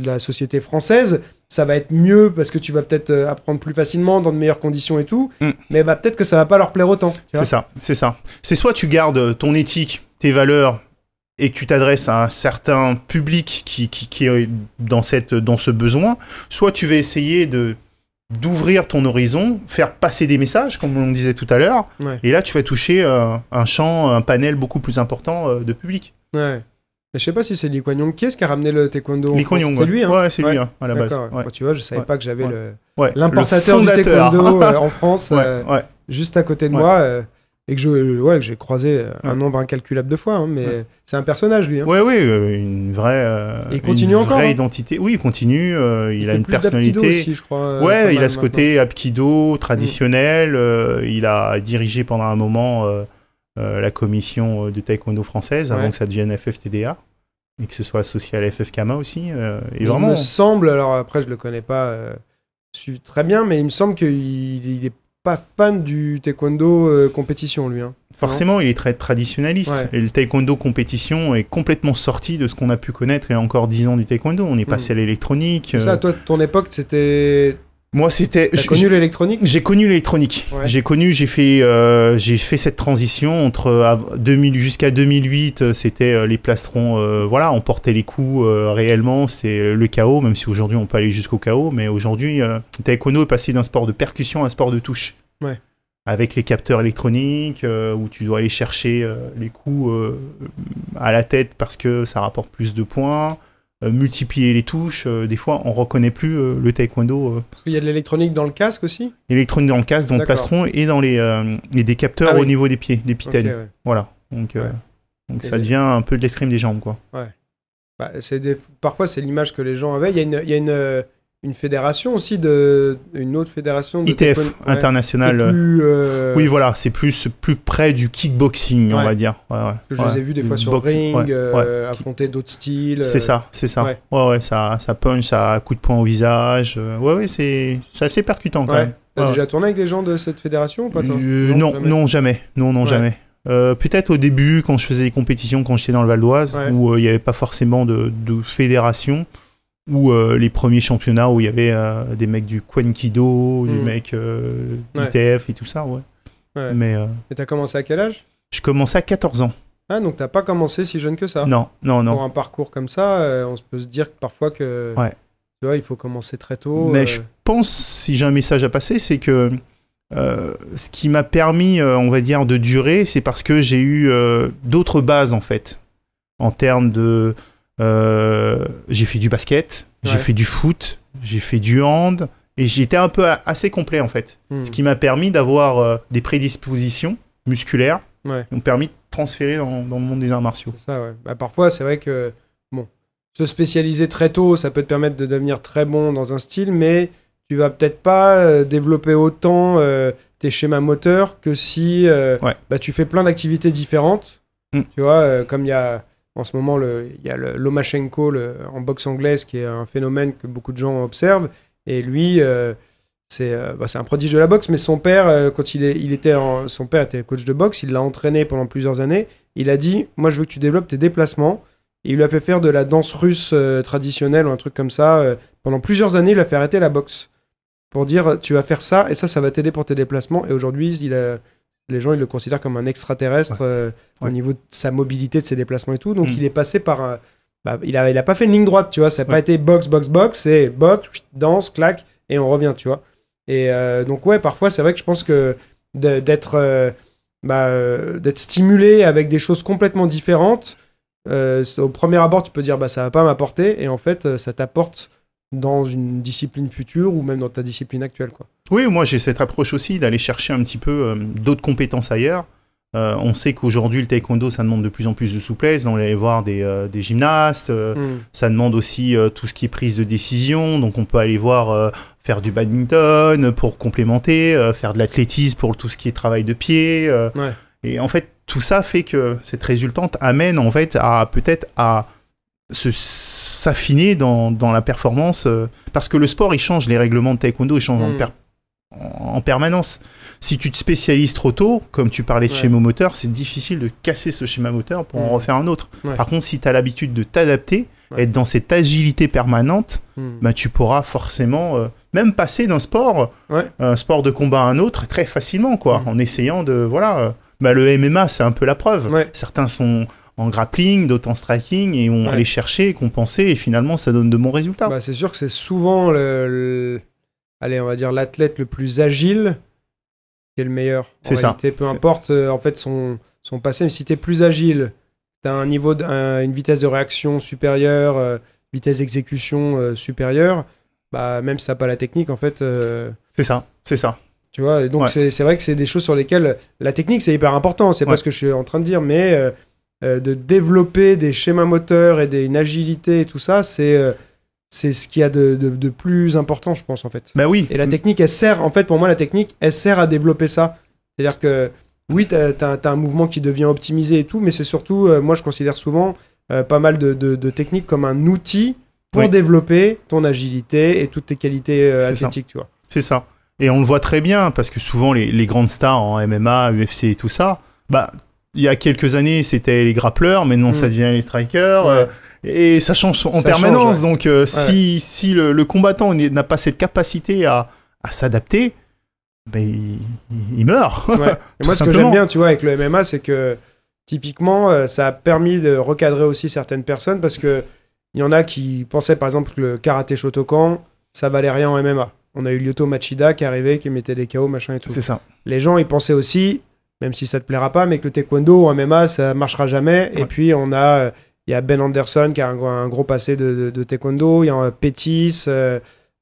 la société française, ça va être mieux parce que tu vas peut-être apprendre plus facilement dans de meilleures conditions et tout, mais peut-être que ça va pas leur plaire autant. C'est ça. C'est soit tu gardes ton éthique, tes valeurs, et que tu t'adresses à un certain public qui est dans ce besoin, soit tu vas essayer d'ouvrir ton horizon, faire passer des messages, comme on disait tout à l'heure, et là tu vas toucher un panel beaucoup plus important de public. Ouais. Mais je sais pas si c'est Lee Kuan Yew. Qui est-ce qui a ramené le taekwondo? Lee Kuan Yew, c'est lui, hein. Ouais, c'est lui, à la base. Bon, tu vois, je savais pas que j'avais l'importateur du taekwondo en France, juste à côté de moi, et que j'ai croisé un nombre incalculable de fois, hein, mais c'est un personnage, lui. Hein. Une vraie, il continue une encore, vraie hein. identité. Oui, il continue, il a une personnalité. Aussi, je crois, il a ce côté apkido traditionnel, il a dirigé pendant un moment la commission de taekwondo française avant que ça devienne FFTDA et que ce soit associé à la FFKMA aussi. Il me semble, alors après je le connais pas très bien, mais il me semble qu'il est pas fan du taekwondo compétition, lui. Hein. Forcément, il est très traditionnaliste. Et le taekwondo compétition est complètement sorti de ce qu'on a pu connaître il y a encore 10 ans du taekwondo. On est passé à l'électronique. C'est ça, toi, ton époque, c'était... Moi, c'était... T'as connu l'électronique ? J'ai connu l'électronique. J'ai fait cette transition entre jusqu'à 2008, c'était les plastrons, on portait les coups réellement, c'est le KO, même si aujourd'hui on peut aller jusqu'au KO, mais aujourd'hui, taekwondo est passé d'un sport de percussion à un sport de touche. Ouais. Avec les capteurs électroniques, où tu dois aller chercher les coups à la tête parce que ça rapporte plus de points. Multiplier les touches, des fois on reconnaît plus le taekwondo. Parce qu'il y a de l'électronique dans le casque aussi ? L'électronique dans le casque, dans le plastron et dans des capteurs au niveau des pieds, des pitènes. Okay, Voilà. Donc, Ouais. donc Et ça devient un peu de l'escrime des jambes, quoi. Bah, parfois, c'est l'image que les gens avaient. Il y a une fédération aussi, une autre fédération de ITF, taekwondo, ouais, international. qui est plus, Oui, voilà, c'est plus près du kickboxing, on Ouais. va dire. Ouais, que je les ai vus des fois sur Boxe, ring, ouais. affronter d'autres styles. C'est ça. ouais. Ouais, ça punch, ça coup de poing au visage. Ouais, c'est assez percutant quand Ouais. même. T'as Ouais. déjà tourné avec des gens de cette fédération ou pas, toi? Non, jamais. Non, Ouais. jamais. Peut-être au début, quand je faisais des compétitions, quand j'étais dans le Val d'Oise, Ouais. où il n'y avait pas forcément de fédération, ou les premiers championnats où il y avait des mecs du Kwenkido, du mec ITF et tout ça, ouais. Ouais. Mais Et t'as commencé à quel âge? je commençais à 14 ans. Ah, donc t'as pas commencé si jeune que ça. Non. Pour un parcours comme ça, on peut se dire que parfois que Ouais. tu vois, il faut commencer très tôt. Mais je pense, si j'ai un message à passer, c'est que ce qui m'a permis, on va dire, de durer, c'est parce que j'ai eu d'autres bases, en fait. En termes de... j'ai fait du basket, j'ai Ouais. fait du foot, j'ai fait du hand, et j'étais un peu assez complet, en fait. Ce qui m'a permis d'avoir des prédispositions musculaires Ouais. qui m'ont permis de transférer dans le monde des arts martiaux. C'est ça, ouais. Bah, parfois, c'est vrai que se spécialiser très tôt, ça peut te permettre de devenir très bon dans un style, mais tu vas peut-être pas développer autant tes schémas moteurs que si bah, tu fais plein d'activités différentes. Tu vois, comme il y a en ce moment, il y a le Lomachenko en boxe anglaise, qui est un phénomène que beaucoup de gens observent. Et lui, c'est un prodige de la boxe, mais son père, quand son père était coach de boxe, il l'a entraîné pendant plusieurs années. Il a dit, moi je veux que tu développes tes déplacements. Et il lui a fait faire de la danse russe traditionnelle ou un truc comme ça. Pendant plusieurs années, il lui a fait arrêter la boxe. Pour dire, tu vas faire ça, et ça va t'aider pour tes déplacements. Et aujourd'hui, les gens, ils le considèrent comme un extraterrestre au niveau de sa mobilité, de ses déplacements et tout. Donc il est passé par... il a pas fait une ligne droite, tu vois. Ça n'a pas été boxe, c'est boxe, danse, claque, et on revient, tu vois. Et donc ouais, parfois, c'est vrai que je pense que d'être stimulé avec des choses complètement différentes, au premier abord, tu peux dire ça va pas m'apporter, et en fait, ça t'apporte dans une discipline future ou même dans ta discipline actuelle, quoi. Oui, moi j'ai cette approche aussi d'aller chercher un petit peu d'autres compétences ailleurs. On sait qu'aujourd'hui le taekwondo, ça demande de plus en plus de souplesse. On va aller voir des gymnastes, ça demande aussi tout ce qui est prise de décision, donc on peut aller voir faire du badminton pour complémenter, faire de l'athlétisme pour tout ce qui est travail de pied. Ouais. Et en fait, tout ça fait que cette résultante amène en fait peut-être à s'affiner dans la performance, parce que le sport il change, les règlements de taekwondo ils changent en permanence. Si tu te spécialises trop tôt, comme tu parlais de schéma moteur, c'est difficile de casser ce schéma moteur pour en refaire un autre. Par contre, si tu as l'habitude de t'adapter, être dans cette agilité permanente, tu pourras forcément même passer d'un sport, un sport de combat à un autre très facilement, quoi, en essayant de... le MMA, c'est un peu la preuve. Certains sont en grappling, d'autres en striking, et on aller chercher, compenser, et finalement, ça donne de bons résultats. C'est sûr que c'est souvent allez, on va dire l'athlète le plus agile qui est le meilleur. En réalité, peu importe en fait son passé, mais si tu es plus agile, tu as une vitesse de réaction supérieure, vitesse d'exécution supérieure, même si tu n'as pas la technique, en fait... C'est ça. Tu vois, et donc c'est vrai que c'est des choses sur lesquelles la technique, c'est hyper important, c'est pas ce que je suis en train de dire, mais de développer des schémas moteurs et une agilité et tout ça, c'est ce qu'il y a de plus important, je pense, en fait. Oui. Et la technique, elle sert, en fait, pour moi, elle sert à développer ça. C'est-à-dire que, oui, t'as un mouvement qui devient optimisé et tout, mais c'est surtout, moi, je considère souvent pas mal de techniques comme un outil pour développer ton agilité et toutes tes qualités athlétiques, tu vois. C'est ça. Et on le voit très bien, parce que souvent, les grandes stars en MMA, UFC et tout ça, il y a quelques années, c'était les grappleurs, maintenant ça devient les strikers, et ça change en permanence. Donc, si le combattant n'a pas cette capacité à s'adapter, il meurt. Et moi, ce que j'aime bien, tu vois, avec le MMA, c'est que typiquement, ça a permis de recadrer aussi certaines personnes, parce que il y en a qui pensaient, par exemple, que le karaté Shotokan, ça valait rien en MMA. On a eu Lyoto Machida qui arrivait, qui mettait des KO, machin et tout. C'est ça. Les gens, ils pensaient aussi, même si ça te plaira pas, mais que le taekwondo en MMA, ça marchera jamais. Et puis, il y a Ben Anderson qui a un gros passé de taekwondo. Il y a Pétis,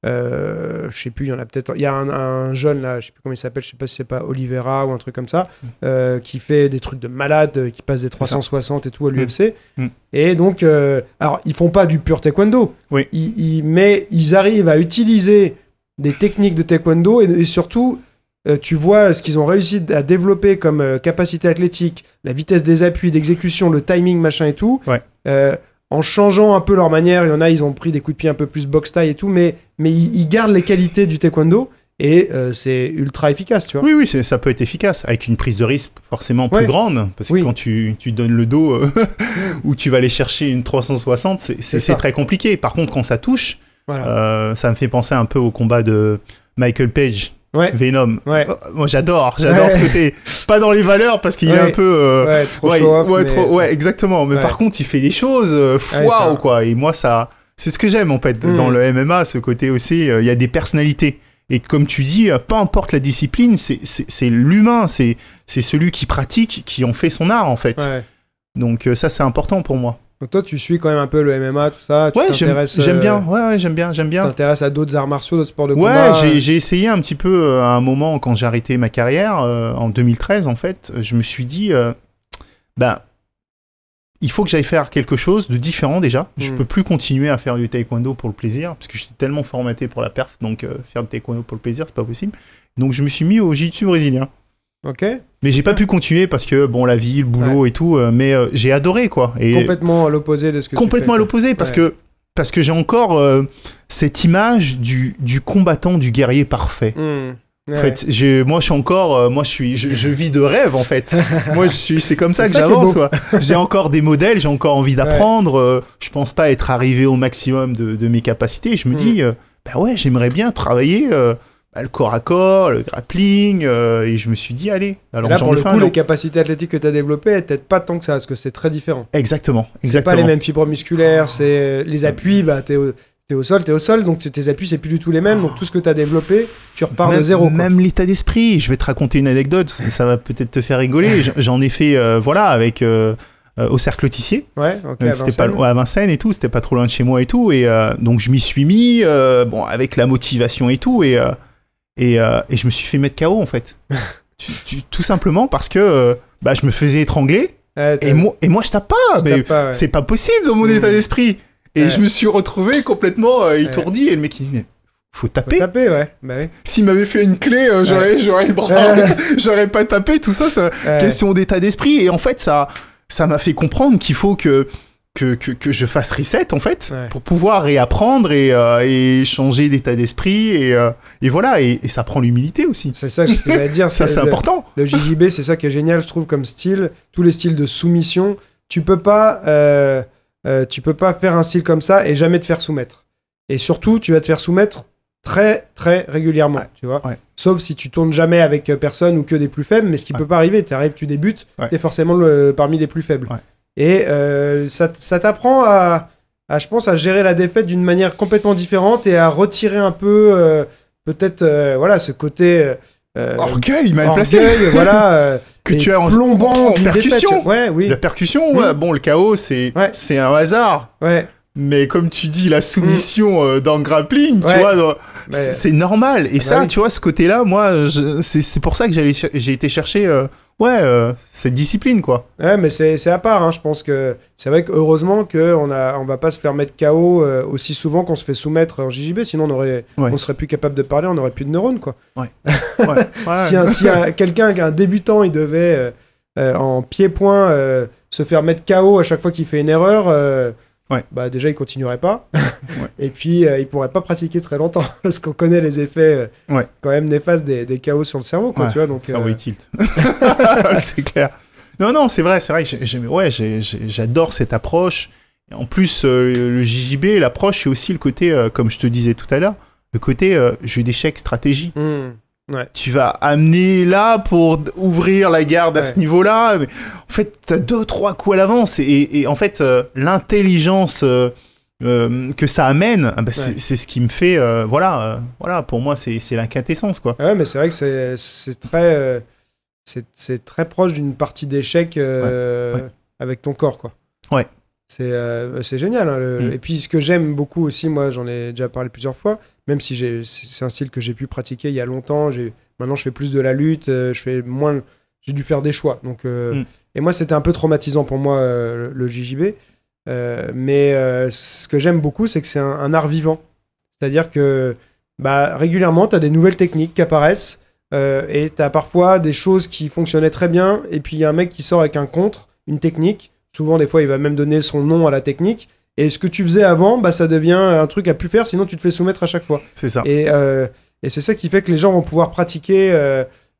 je sais plus, il y en a peut-être. Il y a un jeune là, je sais plus comment il s'appelle, je sais pas si c'est pas Oliveira ou un truc comme ça, qui fait des trucs de malade, qui passe des 360 et tout à l'UFC. Et donc, alors ils font pas du pur taekwondo, Oui. mais ils arrivent à utiliser des techniques de taekwondo et surtout, tu vois ce qu'ils ont réussi à développer comme capacité athlétique, la vitesse des appuis, d'exécution, le timing, machin et tout. Ouais. En changeant un peu leur manière, il y en a, ils ont pris des coups de pied un peu plus box taille et tout, mais ils gardent les qualités du taekwondo et c'est ultra efficace, tu vois. Oui, ça peut être efficace, avec une prise de risque forcément plus grande, parce que quand tu donnes le dos ou tu vas aller chercher une 360, c'est très compliqué. Par contre, quand ça touche, ça me fait penser un peu au combat de Michael Page. Venom. Moi j'adore ce côté. Pas dans les valeurs parce qu'il est un peu trop show-off, exactement. Mais par contre il fait des choses waouh quoi. Et moi ça c'est ce que j'aime en fait dans le MMA, ce côté aussi. Il y a des personnalités. Et comme tu dis, peu importe la discipline, c'est l'humain, c'est celui qui pratique, qui en fait son art en fait. Donc ça c'est important pour moi. Donc toi, tu suis quand même un peu le MMA, tout ça. J'aime bien. J'aime bien. Tu t'intéresses à d'autres arts martiaux, d'autres sports de combat. J'ai essayé un petit peu à un moment quand j'ai arrêté ma carrière en 2013 en fait. Je me suis dit, il faut que j'aille faire quelque chose de différent déjà. Je peux plus continuer à faire du taekwondo pour le plaisir parce que j'étais tellement formaté pour la perf, donc faire du taekwondo pour le plaisir, c'est pas possible. Donc je me suis mis au jiu-jitsu brésilien. Ok. Mais j'ai pas pu continuer parce que bon la vie, le boulot et tout, mais j'ai adoré quoi. Et complètement à l'opposé de ce que tu fais. Complètement à l'opposé parce que j'ai encore cette image du combattant, du guerrier parfait. En fait, moi je suis encore, je vis de rêve en fait. Moi c'est comme ça que j'avance. J'ai encore des modèles, j'ai encore envie d'apprendre. Je pense pas être arrivé au maximum de mes capacités. Je me dis, j'aimerais bien travailler. Le corps à corps, le grappling, et je me suis dit, allez. Alors, là, pour le coup, les capacités athlétiques que tu as développées, elles t'aident pas tant que ça, parce que c'est très différent. Exactement. C'est pas les mêmes fibres musculaires, c'est les appuis, t'es au sol, donc tes appuis, c'est plus du tout les mêmes, donc tout ce que tu as développé, tu repars de zéro. Même l'état d'esprit, je vais te raconter une anecdote, ça va peut-être te faire rigoler. J'en ai fait, avec... au Cercle Tissier, c'était pas à Vincennes et tout, c'était pas trop loin de chez moi et tout, et donc je m'y suis mis, avec la motivation et tout, et je me suis fait mettre KO en fait. Tout simplement parce que je me faisais étrangler et moi je tape pas, c'est pas possible dans mon état d'esprit. Et je me suis retrouvé complètement étourdi et le mec il dit mais faut taper. S'il m'avait fait une clé, j'aurais le bras, j'aurais pas tapé, tout ça c'est question d'état d'esprit. Et en fait ça m'a fait comprendre qu'il faut que je fasse reset en fait pour pouvoir réapprendre et changer d'état d'esprit et voilà et ça prend l'humilité aussi. C'est ça ce que j'allais dire. Ça c'est important. Le JJB c'est ça qui est génial je trouve comme style, tous les styles de soumission, tu peux pas faire un style comme ça et jamais te faire soumettre. Et surtout tu vas te faire soumettre très très régulièrement, tu vois. Sauf si tu tournes jamais avec personne ou que des plus faibles, mais ce qui peut pas arriver, tu débutes, t'es forcément parmi les plus faibles. Et ça t'apprend je pense, à gérer la défaite d'une manière complètement différente et à retirer un peu, peut-être, ce côté... orgueil, mal placé. Que tu as en plombant percussion. Oui. La percussion, le chaos, c'est un hasard. Mais comme tu dis, la soumission dans le grappling, tu vois, c'est normal. Et tu vois, ce côté-là, moi, c'est pour ça que j'ai été chercher cette discipline, quoi. Mais c'est à part, hein. Je pense que c'est vrai que heureusement qu'on va pas se faire mettre KO aussi souvent qu'on se fait soumettre en JJB, sinon on serait plus capable de parler, on n'aurait plus de neurones, quoi. Si quelqu'un, un débutant, il devait en pied-point se faire mettre KO à chaque fois qu'il fait une erreur... déjà il continuerait pas et puis il pourrait pas pratiquer très longtemps parce qu'on connaît les effets quand même néfastes des KO sur le cerveau quoi, tu vois, donc cerveau tilt. C'est clair. Non c'est vrai j'adore cette approche. En plus le JJB, l'approche c'est aussi le côté comme je te disais tout à l'heure, le côté jeu d'échecs stratégie. Tu vas amener là pour ouvrir la garde à ce niveau-là. Mais en fait, t'as 2-3 coups à l'avance et en fait, l'intelligence que ça amène, c'est ce qui me fait. Voilà, pour moi, c'est la quintessence, quoi. Mais c'est vrai que c'est très proche d'une partie d'échec avec ton corps, quoi. C'est génial. Hein, et puis, ce que j'aime beaucoup aussi, moi, j'en ai déjà parlé plusieurs fois. même si c'est un style que j'ai pu pratiquer il y a longtemps, maintenant je fais plus de la lutte, j'ai dû faire des choix. Donc, et moi, c'était un peu traumatisant pour moi, le JJB. Mais ce que j'aime beaucoup, c'est que c'est un art vivant. C'est-à-dire que régulièrement, tu as des nouvelles techniques qui apparaissent et tu as parfois des choses qui fonctionnaient très bien et puis il y a un mec qui sort avec un contre, une technique. Souvent, des fois, il va même donner son nom à la technique. Et ce que tu faisais avant, ça devient un truc à plus faire, sinon tu te fais soumettre à chaque fois. C'est ça. Et c'est ça qui fait que les gens vont pouvoir pratiquer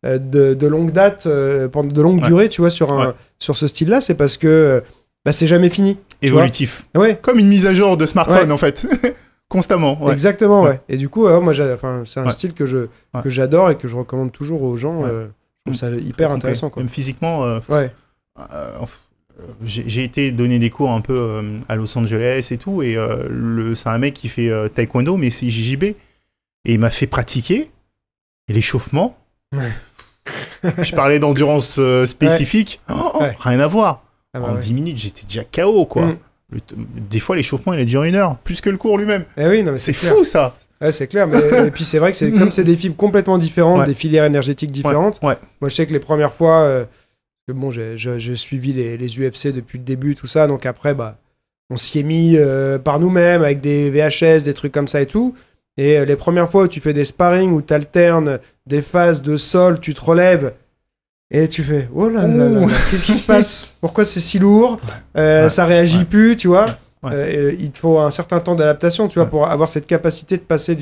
de longue date, pendant de longue durée, tu vois, sur ce style-là. C'est parce que c'est jamais fini. Évolutif. Ouais. Comme une mise à jour de smartphone, en fait. Constamment. Ouais. Exactement, ouais. Et du coup, moi, c'est un style que j'adore et que je recommande toujours aux gens. Je trouve ça hyper intéressant. Quoi. Même physiquement, j'ai été donner des cours un peu à Los Angeles et tout, et c'est un mec qui fait taekwondo, mais c'est JJB, et il m'a fait pratiquer, et l'échauffement, je parlais d'endurance spécifique, rien à voir. En 10 minutes, j'étais déjà KO, quoi. Des fois, l'échauffement, il a duré 1 heure, plus que le cours lui-même. Oui, non, mais c'est fou, ça. Ouais, c'est clair, et puis c'est vrai que comme c'est des fibres complètement différentes, des filières énergétiques différentes, moi je sais que les premières fois... Bon, j'ai suivi les UFC depuis le début, tout ça, donc après, on s'y est mis par nous-mêmes, avec des VHS, des trucs comme ça et tout, et les premières fois où tu fais des sparring, où tu alternes des phases de sol, tu te relèves, et tu fais, oh là là là, qu'est-ce qui se passe? Pourquoi c'est si lourd? Ça réagit plus, tu vois. Il te faut un certain temps d'adaptation, tu vois, pour avoir cette capacité de passer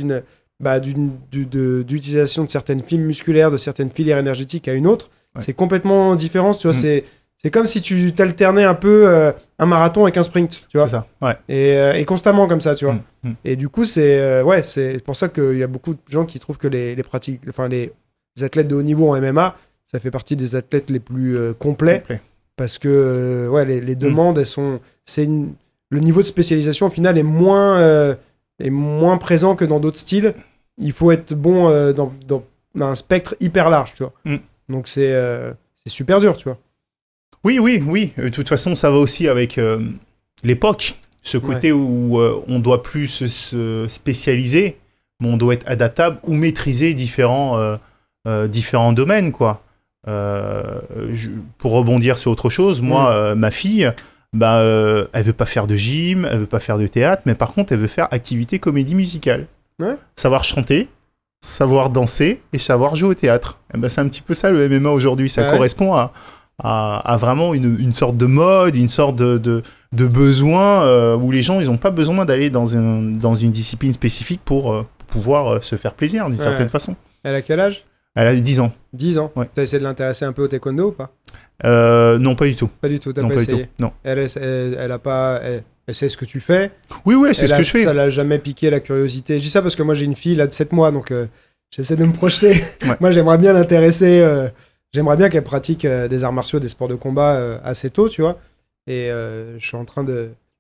d'utilisation de certaines fibres musculaires, de certaines filières énergétiques à une autre. C'est complètement différent, tu vois, c'est comme si tu t'alternais un peu un marathon avec un sprint, tu vois. C'est ça, ouais. Et constamment comme ça, tu vois. Et du coup, c'est pour ça qu'il y a beaucoup de gens qui trouvent que les athlètes de haut niveau en MMA, ça fait partie des athlètes les plus complets, parce que les demandes, le niveau de spécialisation, au final, est moins présent que dans d'autres styles. Il faut être bon dans un spectre hyper large, tu vois. Donc c'est super dur, tu vois. Oui. De toute façon, ça va aussi avec l'époque. Ce côté où on doit plus se spécialiser, mais on doit être adaptable ou maîtriser différents domaines, quoi. Pour rebondir sur autre chose, moi, ma fille, elle veut pas faire de gym, elle veut pas faire de théâtre, mais par contre, elle veut faire activité comédie musicale. Savoir chanter, savoir danser et savoir jouer au théâtre. C'est un petit peu ça le MMA aujourd'hui. Ça correspond à vraiment une sorte de mode, une sorte de besoin où les gens, ils n'ont pas besoin d'aller dans une discipline spécifique pour pouvoir se faire plaisir d'une certaine façon. Elle a quel âge? Elle a 10 ans. 10 ans. Tu as essayé de l'intéresser un peu au taekwondo ou pas? Non, pas du tout. Pas du tout, t'as pas essayé? Non. Elle sait ce que tu fais. Oui, c'est ce que je fais. Ça l'a jamais piqué la curiosité. Je dis ça parce que moi j'ai une fille là de 7 mois, donc j'essaie de me projeter. Moi j'aimerais bien l'intéresser, j'aimerais bien qu'elle pratique des arts martiaux, des sports de combat assez tôt, tu vois. Et je suis en train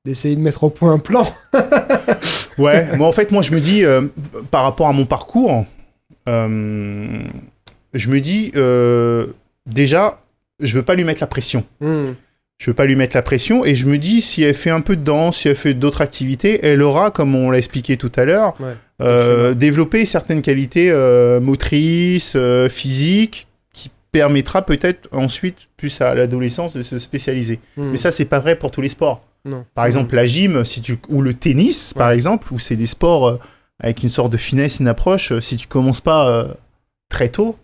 d'essayer de mettre au point un plan. Moi en fait, je me dis, par rapport à mon parcours, je me dis, déjà, je veux pas lui mettre la pression. Je veux pas lui mettre la pression et je me dis si elle fait un peu de danse, si elle fait d'autres activités, elle aura, comme on l'a expliqué tout à l'heure, développé certaines qualités motrices, physiques, qui permettra peut-être ensuite, plus à l'adolescence, de se spécialiser. Mais ça, c'est pas vrai pour tous les sports. Non. Par exemple, la gym, ou le tennis, par exemple, où c'est des sports avec une sorte de finesse, une approche, si tu commences pas très tôt,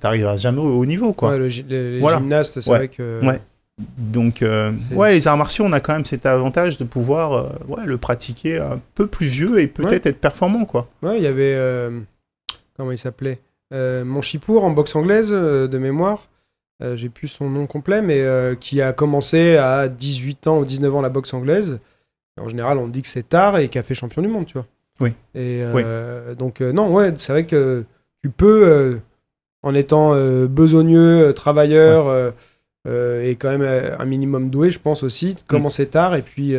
t'arriveras jamais au haut niveau, quoi. Les gymnastes, c'est vrai que... Donc, les arts martiaux, on a quand même cet avantage de pouvoir le pratiquer un peu plus vieux et peut-être être performant, quoi. Il y avait... comment il s'appelait Monchipour, en boxe anglaise, de mémoire. J'ai plus son nom complet, mais qui a commencé à 18 ans ou 19 ans la boxe anglaise. En général, on dit que c'est tard et qui a fait champion du monde, tu vois. Oui. Et donc, c'est vrai que tu peux, en étant besogneux, travailleur... et quand même un minimum doué, je pense aussi, commencer tard et puis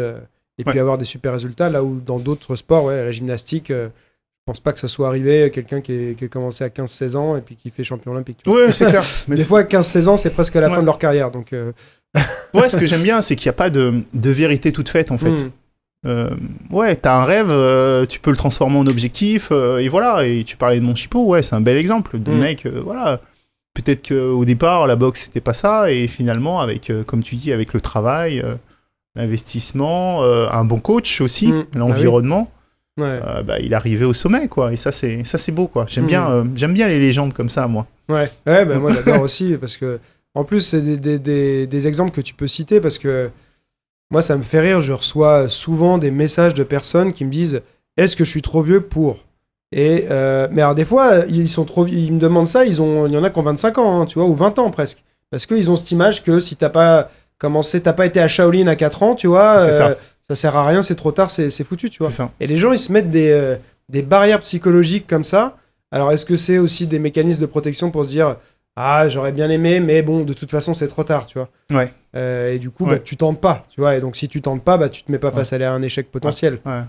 avoir des super résultats, là où dans d'autres sports, la gymnastique, je pense pas que ça soit arrivé, quelqu'un qui a commencé à 15-16 ans et puis qui fait champion olympique. C'est clair. Mais des fois, 15-16 ans, c'est presque à la fin de leur carrière. Donc, ce que j'aime bien, c'est qu'il n'y a pas de vérité toute faite, en fait. ouais, t'as un rêve, tu peux le transformer en objectif, et voilà. Et tu parlais de mon chipot, ouais, c'est un bel exemple de mec, voilà. Peut-être qu'au départ, la boxe, c'était pas ça, et finalement, avec, comme tu dis, avec le travail, l'investissement, un bon coach aussi, l'environnement, bah, il est arrivé au sommet, quoi. Et ça, c'est beau, quoi. J'aime bien les légendes comme ça, moi. Ouais, bah, moi, j'adore aussi, parce que, en plus, c'est des exemples que tu peux citer, parce que moi, ça me fait rire. Je reçois souvent des messages de personnes qui me disent « Est-ce que je suis trop vieux pour ?» mais alors, des fois, ils me demandent ça, il y en a qui ont 25 ans, hein, tu vois, ou 20 ans presque. Parce qu'ils ont cette image que si t'as pas été à Shaolin à 4 ans, tu vois, ça sert à rien, c'est trop tard, c'est foutu, tu vois. Et les gens, ils se mettent des barrières psychologiques comme ça. Alors, est-ce que c'est aussi des mécanismes de protection pour se dire « Ah, j'aurais bien aimé, mais bon, de toute façon, c'est trop tard, tu vois. » Ouais. Et du coup, bah, tu tentes pas, tu vois. Et donc, si tu tentes pas, bah, tu te mets pas face à un échec potentiel. Ouais.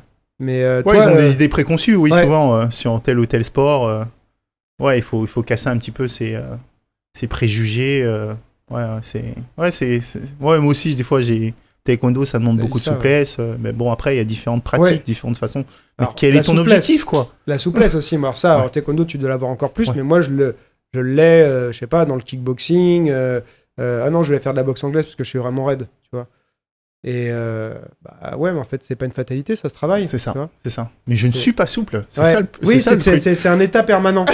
Mais toi, ils ont des idées préconçues, oui, souvent, sur tel ou tel sport. Ouais, il faut casser un petit peu ces préjugés. Ouais, moi aussi, des fois, taekwondo, ça demande beaucoup de souplesse. Mais bon, après, il y a différentes pratiques, différentes façons. Mais quel est ton objectif, quoi? La souplesse aussi, moi. Alors, en taekwondo, tu dois l'avoir encore plus, mais moi, je l'ai, je sais pas, dans le kickboxing. Ah non, je vais faire de la boxe anglaise parce que je suis vraiment raide, tu vois. Et bah ouais, mais en fait, c'est pas une fatalité, ça se travaille. C'est ça. Mais je ne suis pas souple. C'est ça. C'est un état permanent.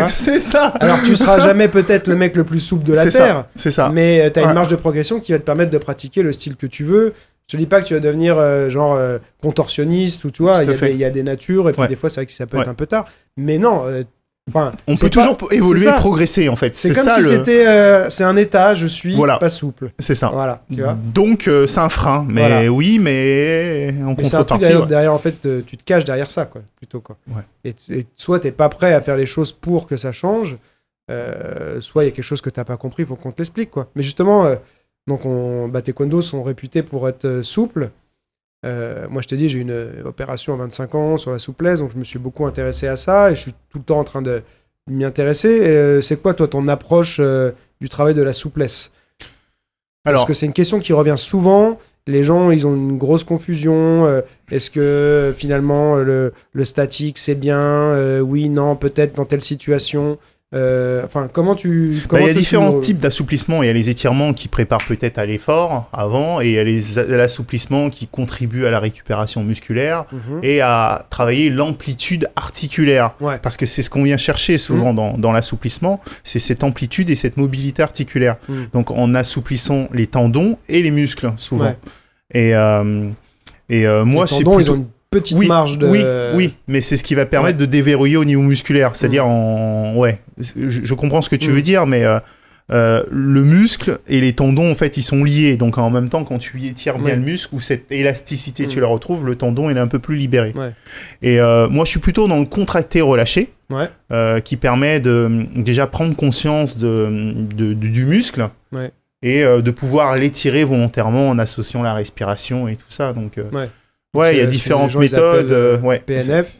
C'est ça. Alors, tu seras jamais peut-être le mec le plus souple de la Terre. C'est ça. Mais tu as une marge de progression qui va te permettre de pratiquer le style que tu veux. Je te dis pas que tu vas devenir contorsionniste ou tu vois, il y a des natures et puis des fois, c'est vrai que ça peut être un peu tard. Mais non. On peut toujours évoluer, progresser en fait. C'est comme si c'est un état, je suis pas souple. C'est ça. Voilà, tu vois. Donc c'est un frein, mais oui, mais en contrepartie. Derrière, en fait, tu te caches derrière ça, quoi, plutôt quoi. Ouais. Et soit t'es pas prêt à faire les choses pour que ça change, soit il y a quelque chose que t'as pas compris, il faut qu'on te l'explique, quoi. Mais justement, taekwondo sont réputés pour être souples. Moi, je te dis, j'ai eu une opération à 25 ans sur la souplesse, donc je me suis beaucoup intéressé à ça et je suis tout le temps en train de m'y intéresser. C'est quoi, toi, ton approche du travail de la souplesse? Parce que c'est une question qui revient souvent. Les gens, ils ont une grosse confusion. Est-ce que finalement, le statique, c'est bien? Oui, non, peut-être dans telle situation. Comment tu... Il y a différents types d'assouplissement. Il y a les étirements qui préparent peut-être à l'effort avant, et il y a l'assouplissement qui contribue à la récupération musculaire et à travailler l'amplitude articulaire. Ouais. Parce que c'est ce qu'on vient chercher souvent dans l'assouplissement, c'est cette amplitude et cette mobilité articulaire. Donc en assouplissant les tendons et les muscles, souvent. Ouais. Et moi, les tendons, ils ont une petite marge de... Oui, mais c'est ce qui va permettre de déverrouiller au niveau musculaire. C'est-à-dire, je comprends ce que tu veux dire, mais le muscle et les tendons, en fait, ils sont liés. Donc, en même temps, quand tu étires bien le muscle, ou cette élasticité, tu la retrouves, le tendon, il est un peu plus libéré. Ouais. Et moi, je suis plutôt dans le contracté-relâché, qui permet de déjà prendre conscience du muscle. Ouais. Et de pouvoir l'étirer volontairement en associant la respiration et tout ça. Donc, il y a différentes méthodes. PNF,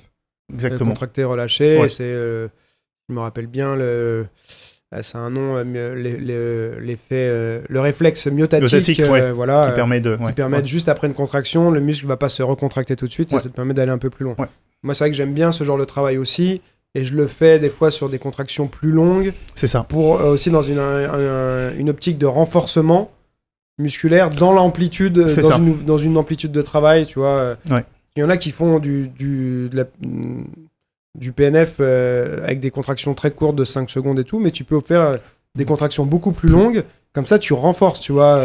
exactement. Contracté, relâché. Ouais. Je me rappelle bien, c'est un nom, l'effet, le réflexe myotatique qui permet de juste après une contraction, le muscle ne va pas se recontracter tout de suite et ça te permet d'aller un peu plus loin. Ouais. Moi, c'est vrai que j'aime bien ce genre de travail aussi. Et je le fais des fois sur des contractions plus longues. C'est ça. Pour aussi dans une optique de renforcement musculaire dans l'amplitude, dans une amplitude de travail, tu vois. Il y en a qui font du PNF avec des contractions très courtes de 5 secondes et tout, mais tu peux faire des contractions beaucoup plus longues. Comme ça, tu renforces, tu vois.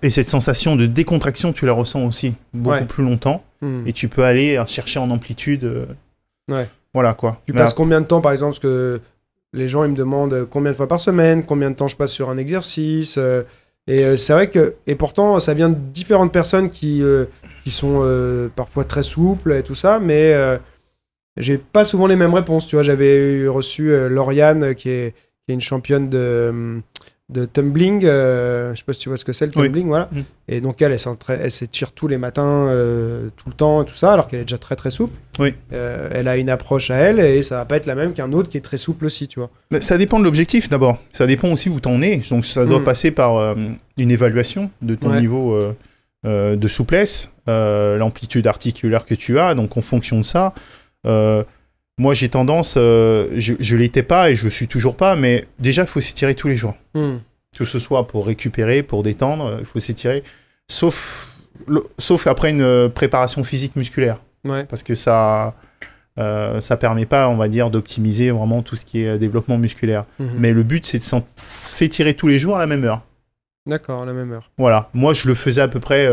Et cette sensation de décontraction, tu la ressens aussi beaucoup plus longtemps. Et tu peux aller chercher en amplitude. Voilà quoi. Tu passes combien de temps, par exemple, parce que les gens ils me demandent combien de fois par semaine, combien de temps je passe sur un exercice. Et c'est vrai que, et pourtant, ça vient de différentes personnes qui sont parfois très souples et tout ça, mais j'ai pas souvent les mêmes réponses. Tu vois, j'avais reçu Lauriane, qui est une championne de tumbling, je sais pas si tu vois ce que c'est le tumbling, voilà. Et donc elle s'étire tous les matins, tout le temps et tout ça, alors qu'elle est déjà très très souple. Elle a une approche à elle et ça va pas être la même qu'un autre qui est très souple aussi, tu vois. Mais ça dépend de l'objectif d'abord, ça dépend aussi où t'en es, donc ça doit passer par une évaluation de ton niveau de souplesse, l'amplitude articulaire que tu as. Donc, en fonction de ça, moi, j'ai tendance, je l'étais pas et je le suis toujours pas, mais déjà, il faut s'étirer tous les jours. Que ce soit pour récupérer, pour détendre, il faut s'étirer. Sauf après une préparation physique musculaire. Ouais. Parce que ça permet pas, on va dire, d'optimiser vraiment tout ce qui est développement musculaire. Mais le but, c'est de s'étirer tous les jours à la même heure. D'accord, à la même heure. Voilà. Moi, je le faisais à peu près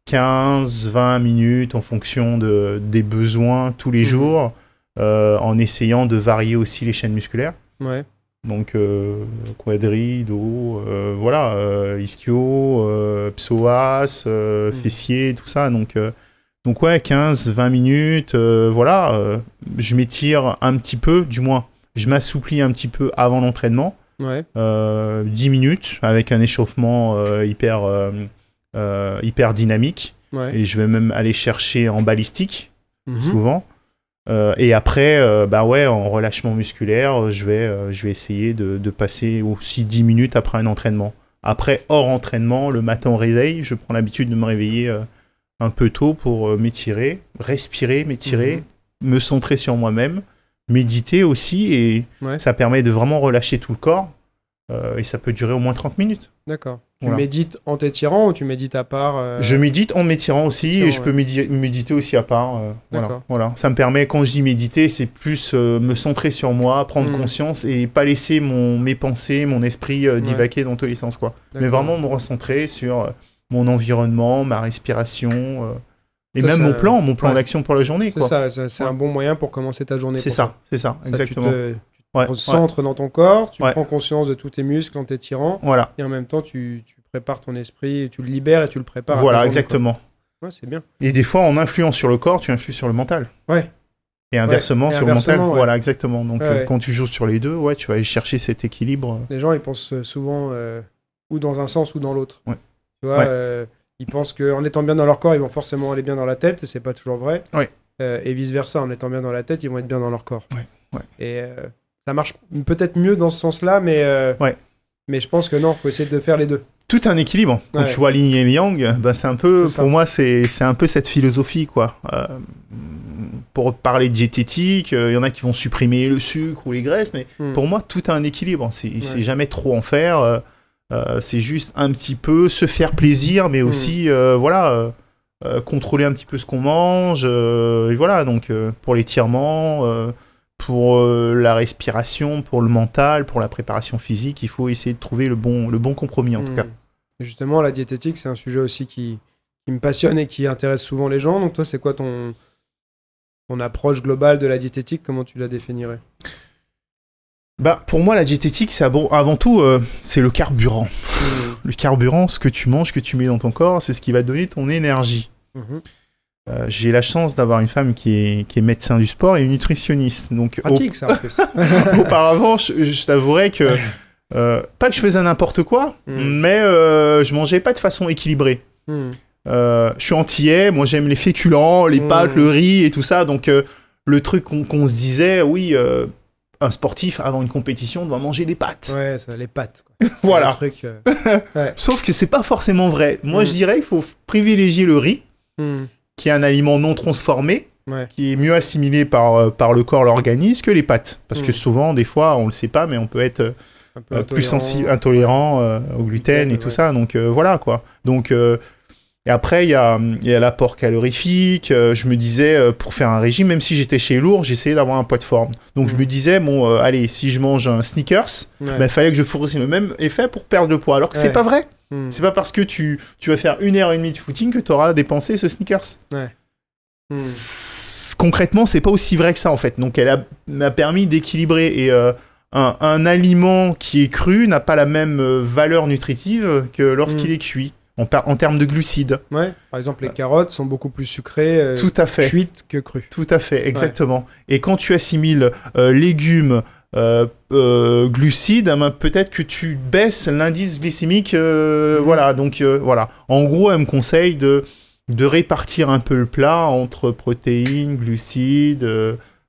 15-20 minutes en fonction des besoins tous les jours, en essayant de varier aussi les chaînes musculaires. Ouais. Donc, quadri, dos, ischio, psoas, fessier, tout ça. Donc ouais, 15-20 minutes, je m'étire un petit peu, du moins, je m'assouplis un petit peu avant l'entraînement. Ouais. 10 minutes avec un échauffement hyper dynamique. Ouais. Et je vais même aller chercher en balistique, souvent. Et après, en relâchement musculaire, je vais essayer de passer aussi 10 minutes après un entraînement. Après, hors entraînement, le matin au réveil, je prends l'habitude de me réveiller un peu tôt pour m'étirer, respirer, m'étirer, me centrer sur moi-même, méditer aussi, et ça permet de vraiment relâcher tout le corps. Et ça peut durer au moins 30 minutes. D'accord. Tu Voilà. médites en t'étirant ou tu médites à part Je médite en m'étirant aussi, et je peux méditer aussi à part. Voilà. Ça me permet, quand je dis méditer, c'est plus me centrer sur moi, prendre conscience et pas laisser mes pensées, mon esprit divaguer dans tous les sens, quoi. Mais vraiment me recentrer sur mon environnement, ma respiration, et même mon plan d'action pour la journée, quoi. C'est un bon moyen pour commencer ta journée. C'est ça, exactement. Tu te centres dans ton corps, tu prends conscience de tous tes muscles en t'étirant, et en même temps tu prépares ton esprit, tu le libères et tu le prépares. Voilà, exactement. Ouais, c'est bien. Et des fois, en influant sur le corps, tu influes sur le mental. Ouais. Et inversement sur le mental. Ouais. Voilà, exactement. Donc, quand tu joues sur les deux, tu vas aller chercher cet équilibre. Les gens, ils pensent souvent ou dans un sens ou dans l'autre. Ouais. Tu vois, ils pensent qu'en étant bien dans leur corps, ils vont forcément aller bien dans la tête, et c'est pas toujours vrai. Ouais. Et vice-versa, en étant bien dans la tête, ils vont être bien dans leur corps. Ouais. Et ça marche peut-être mieux dans ce sens-là, mais je pense que non, il faut essayer de faire les deux. Tout un équilibre. Quand tu vois Yin et Yang, c'est un peu, pour moi, c'est un peu cette philosophie, quoi. Pour parler de diététique, il y en a qui vont supprimer le sucre ou les graisses, mais pour moi, tout a un équilibre. C'est jamais trop en faire. C'est juste un petit peu se faire plaisir, mais aussi, contrôler un petit peu ce qu'on mange. Et voilà, donc pour l'étirement, pour la respiration, pour le mental, pour la préparation physique, il faut essayer de trouver le bon compromis, en tout cas. Justement, la diététique, c'est un sujet aussi qui me passionne et qui intéresse souvent les gens. Donc toi, c'est quoi ton approche globale de la diététique? Comment tu la définirais? Pour moi, la diététique, c'est avant tout, c'est le carburant. Le carburant, ce que tu manges, ce que tu mets dans ton corps, c'est ce qui va donner ton énergie. J'ai la chance d'avoir une femme qui est médecin du sport et nutritionniste. Donc, pratique, ça, en plus. Auparavant, je t'avouerais que, pas que je faisais n'importe quoi, mais je mangeais pas de façon équilibrée. Je suis antillais, moi j'aime les féculents, les pâtes, le riz et tout ça. Donc, le truc qu'on se disait, un sportif, avant une compétition, doit manger des pâtes. Ouais, les pâtes, quoi. Voilà. Truc, Sauf que c'est pas forcément vrai. Moi, je dirais qu'il faut privilégier le riz, qui est un aliment non transformé, qui est mieux assimilé par le corps, l'organisme, que les pâtes. Parce que souvent, des fois, on le sait pas, mais on peut être plus sensible, intolérant au gluten et tout ça. Donc, voilà, quoi. Donc, et après, il y a l'apport calorifique. Je me disais, pour faire un régime, même si j'étais chez lourd, j'essayais d'avoir un poids de forme. Donc, je me disais, allez, si je mange un Snickers, il fallait que je fournisse le même effet pour perdre le poids. Alors que c'est pas vrai. C'est pas parce que tu vas faire 1h30 de footing que tu auras dépensé ce Snickers. Concrètement, c'est pas aussi vrai que ça, en fait. Donc, elle m'a permis d'équilibrer. Et un aliment qui est cru n'a pas la même valeur nutritive que lorsqu'il est cuit. En termes de glucides. Ouais. Par exemple, les carottes sont beaucoup plus sucrées tout à fait. Cuites que crues. Tout à fait, exactement. Et quand tu assimiles légumes, glucides, peut-être que tu baisses l'indice glycémique. Voilà, donc voilà. En gros, elle me conseille de répartir un peu le plat entre protéines, glucides,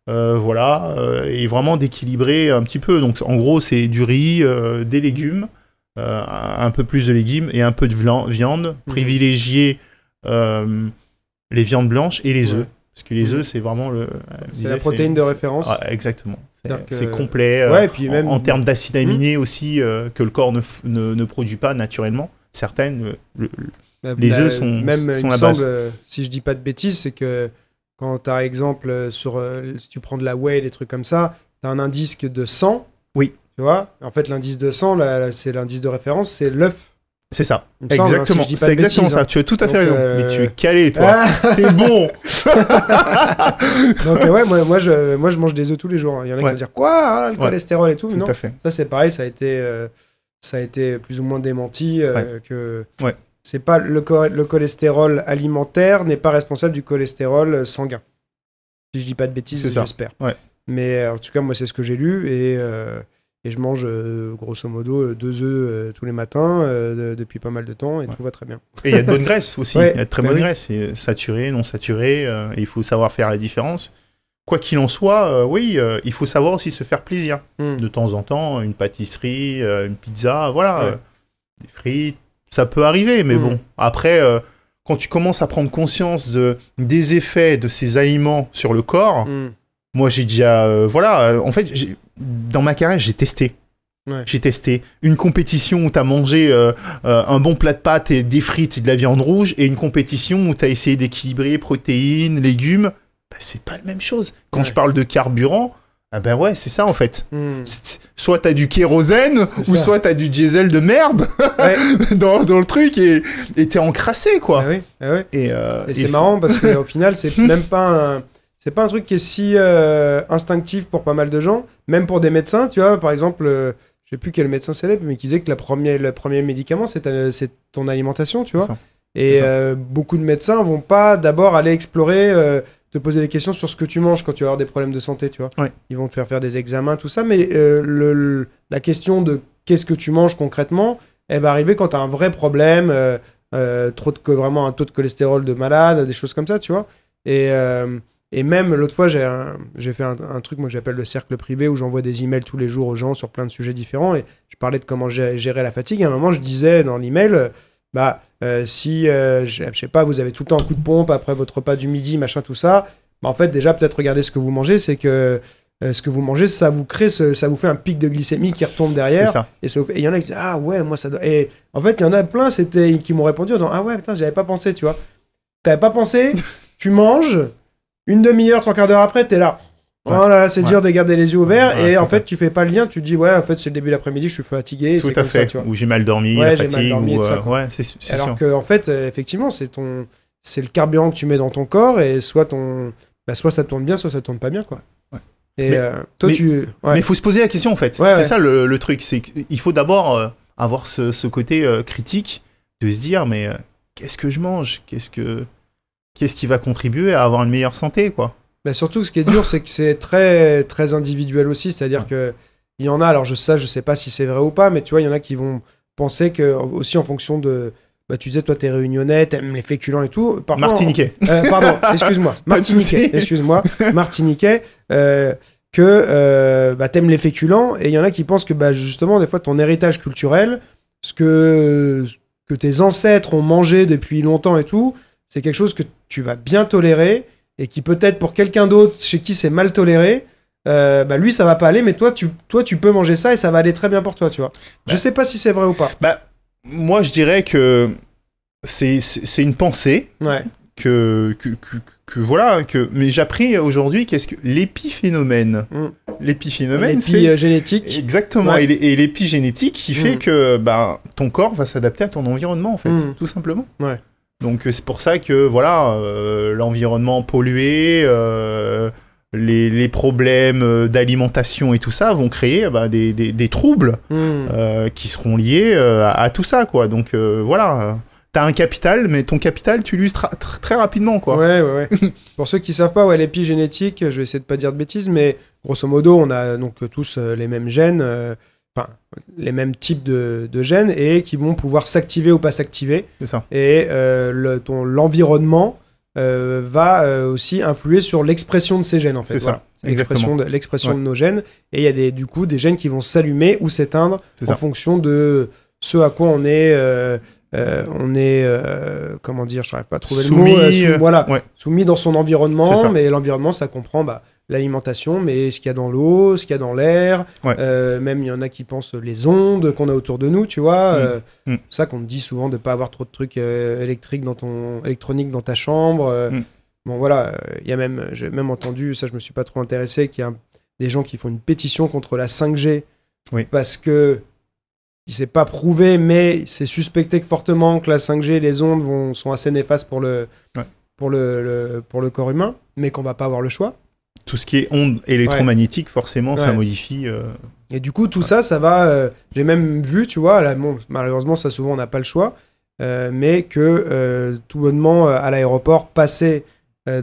et vraiment d'équilibrer un petit peu. Donc, en gros, c'est du riz, des légumes. Un peu plus de légumes et un peu de viande, privilégier les viandes blanches et les œufs. Ouais. Parce que les œufs, c'est vraiment c'est la protéine de référence. Exactement. C'est-à-dire C'est que- complet. Ouais, et puis même- en termes d'acides aminés aussi, que le corps ne produit pas naturellement. Certaines, les œufs sont même, il la me base. semble, si je dis pas de bêtises, c'est que quand tu as exemple si tu prends de la whey, des trucs comme ça, tu as un indice de 100. Oui. Tu vois, en fait, l'indice de 100, là, c'est l'indice de référence, c'est l'œuf. C'est ça. Il me semble, hein, Exactement. si je dis pas C'est de exactement bêtises, ça. hein. Tu as tout à fait Donc, raison. Mais tu es calé, toi. Ah T'es bon. Donc ouais, moi je mange des œufs tous les jours. Il y en a qui Ouais. vont dire quoi, hein, le Ouais. cholestérol et tout. Tout Non, à fait. ça c'est pareil, ça a été plus ou moins démenti que Ouais. c'est pas le cholestérol alimentaire n'est pas responsable du cholestérol sanguin. Si je dis pas de bêtises, C'est ça. j'espère. Ouais. Mais en tout cas, moi c'est ce que j'ai lu et je mange grosso modo 2 œufs tous les matins depuis pas mal de temps et tout va très bien. Et il y a de bonnes graisses aussi. Ouais, Il y a de très bah bonnes oui. graisses. Saturées, non saturées. Et il faut savoir faire la différence. Quoi qu'il en soit, il faut savoir aussi se faire plaisir. Mm. De temps en temps, une pâtisserie, une pizza, voilà. Ouais. Des frites, ça peut arriver. Mais Mm. bon, après, quand tu commences à prendre conscience des effets de ces aliments sur le corps, Mm. moi j'ai déjà... en fait, dans ma carrière, j'ai testé. Ouais. J'ai testé une compétition où tu as mangé un bon plat de pâtes et des frites et de la viande rouge, et une compétition où tu as essayé d'équilibrer protéines, légumes. Bah, c'est pas la même chose. Quand Ouais. je parle de carburant, ah ben ouais, c'est ça en fait. Mm. Soit t'as du kérosène, C'est ou ça. soit t'as du diesel de merde Ouais. dans le truc, et t'es encrassé, quoi. Ah oui, ah oui. Et Et c'est marrant parce qu'au final, c'est même pas c'est pas un truc qui est si instinctif pour pas mal de gens, même pour des médecins, tu vois, par exemple, je sais plus quel médecin célèbre, mais qui disait que le premier médicament, c'est ton alimentation, tu vois. ça. Et C'est ça. beaucoup de médecins vont pas d'abord aller explorer, te poser des questions sur ce que tu manges quand tu vas avoir des problèmes de santé, tu vois. Ouais. Ils vont te faire des examens, tout ça, mais la question de qu'est-ce que tu manges concrètement, elle va arriver quand tu as un vrai problème, vraiment un taux de cholestérol de malade, des choses comme ça, tu vois. Et même l'autre fois, j'ai fait un truc, moi que j'appelle le cercle privé, où j'envoie des emails tous les jours aux gens sur plein de sujets différents, et je parlais de comment gérer la fatigue. Et à un moment, je disais dans l'email, si, je sais pas, vous avez tout le temps un coup de pompe après votre repas du midi, machin, tout ça, en fait, déjà, peut-être regardez ce que vous mangez, c'est que ce que vous mangez, ça vous fait un pic de glycémie qui retombe derrière. C'est ça. Et il y en a qui disent, ah ouais, moi ça doit. Et en fait, il y en a plein qui m'ont répondu en disant, ah ouais, putain, j'avais pas pensé, tu vois. T'avais pas pensé, tu manges, une demi-heure, 3/4 d'heure après, t'es là. Ouais. Oh là là, c'est dur de garder les yeux ouverts. Ouais, et c'est en vrai. fait, tu fais pas le lien, tu te dis, ouais, en fait, c'est le début de l'après-midi, je suis fatigué. Et Tout c'est à comme ça, fait. tu vois. Ou j'ai mal dormi, Ouais, la j'ai mal fatigue. dormi et tout ça, quoi. Ouais, c'est sûr. Alors que, en fait, effectivement, c'est le carburant que tu mets dans ton corps, et soit ça tourne bien, soit ça tourne pas bien, quoi. Ouais. Et Mais- toi, mais- ouais. Mais il faut se poser la question en fait. Ouais, c'est ouais. ça le truc. C'est qu'il faut d'abord avoir ce côté critique de se dire mais qu'est-ce que je mange, qu'est-ce qui va contribuer à avoir une meilleure santé, quoi. Bah, surtout, ce qui est dur, c'est que c'est très, très individuel aussi. C'est-à-dire que il y en a, alors je sais pas si c'est vrai ou pas, mais tu vois, il y en a qui vont penser que, aussi en fonction de. Bah, tu disais, toi, t'es réunionnais, t'aimes les féculents et tout. Parfois, Martiniquais. Pardon, excuse-moi. Pas de souci. Martiniquais, excuse-moi. Martiniquais. Que t'aimes les féculents, et il y en a qui pensent que justement, des fois, ton héritage culturel, ce que tes ancêtres ont mangé depuis longtemps et tout, c'est quelque chose que tu vas bien tolérer, et qui peut-être pour quelqu'un d'autre chez qui c'est mal toléré, lui ça va pas aller, mais toi tu peux manger ça et ça va aller très bien pour toi, tu vois. Je sais pas si c'est vrai ou pas. Moi je dirais que c'est une pensée Ouais. mais j'appris aujourd'hui qu'est-ce que l'épiphénomène. L'épiphénomène, c'est L'épigénétique. exactement, Ouais. et l'épigénétique qui fait que ton corps va s'adapter à ton environnement en fait, tout simplement. Ouais. Donc c'est pour ça que l'environnement pollué, les problèmes d'alimentation et tout ça vont créer des troubles qui seront liés à tout ça, quoi. Donc t'as un capital, mais ton capital tu l'uses très rapidement, quoi. Ouais. Pour ceux qui savent pas, l'épigénétique, je vais essayer de pas dire de bêtises, mais grosso modo, on a donc tous les mêmes gènes, les mêmes types de gènes, et qui vont pouvoir s'activer ou pas s'activer. C'est ça. Et l'environnement va aussi influer sur l'expression de ces gènes, en fait. C'est ça, L'expression exactement. l'expression de nos gènes. Et il y a des gènes qui vont s'allumer ou s'éteindre C'est en ça. fonction de ce à quoi on est on est, comment dire, je n'arrive pas à trouver Soumis, le mot, voilà, ouais. soumis dans son C'est environnement, ça. mais l'environnement, ça comprend l'alimentation, mais ce qu'il y a dans l'eau, ce qu'il y a dans l'air, Ouais. même il y en a qui pensent les ondes qu'on a autour de nous, tu vois. Mm. C'est ça qu'on te dit souvent de ne pas avoir trop de trucs électroniques dans ta chambre. Bon voilà, j'ai même entendu, ça je me suis pas trop intéressé, qu'il y a des gens qui font une pétition contre la 5G parce que c'est pas prouvé, mais c'est suspecté fortement que la 5G, les ondes sont assez néfastes pour le corps humain, mais qu'on va pas avoir le choix. Tout ce qui est ondes électromagnétiques, forcément, ça Ouais. modifie. Et du coup, tout ça va... j'ai même vu, tu vois, là, bon, malheureusement, ça souvent, on n'a pas le choix, mais que tout bonnement, à l'aéroport, passer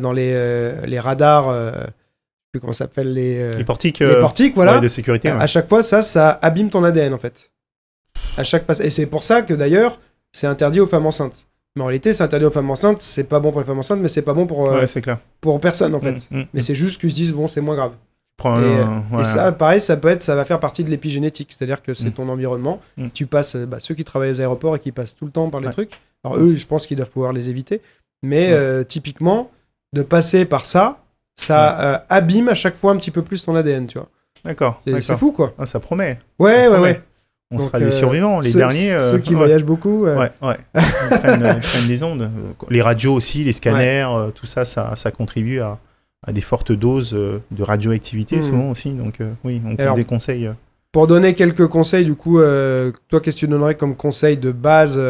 dans les radars, je sais plus comment ça s'appelle, les portiques, les portiques, voilà. ouais, de sécurité. Ouais. À chaque fois, ça abîme ton ADN, en fait. À chaque Et c'est pour ça que, d'ailleurs, c'est interdit aux femmes enceintes. Mais en réalité, c'est interdit aux femmes enceintes, c'est pas bon pour les femmes enceintes, mais c'est pas bon Ouais, c'est clair. pour personne, en fait. Mais c'est juste qu'ils se disent, bon, c'est moins grave. Et ça, pareil, ça va faire partie de l'épigénétique, c'est-à-dire que c'est ton environnement. Si tu passes, ceux qui travaillent aux aéroports et qui passent tout le temps par les trucs, alors eux, je pense qu'ils doivent pouvoir les éviter, mais typiquement, de passer par ça abîme à chaque fois un petit peu plus ton ADN, tu vois. D'accord. C'est fou, quoi. Ah, ça promet. Ouais. On Donc, sera des survivants, les derniers. Ceux qui voyagent beaucoup. Ouais. Ils prennent des ondes. Les radios aussi, les scanners, tout ça contribue à des fortes doses de radioactivité souvent aussi. Donc oui, on peut des conseils. Pour donner quelques conseils, du coup, toi, qu'est-ce que tu donnerais comme conseil de base,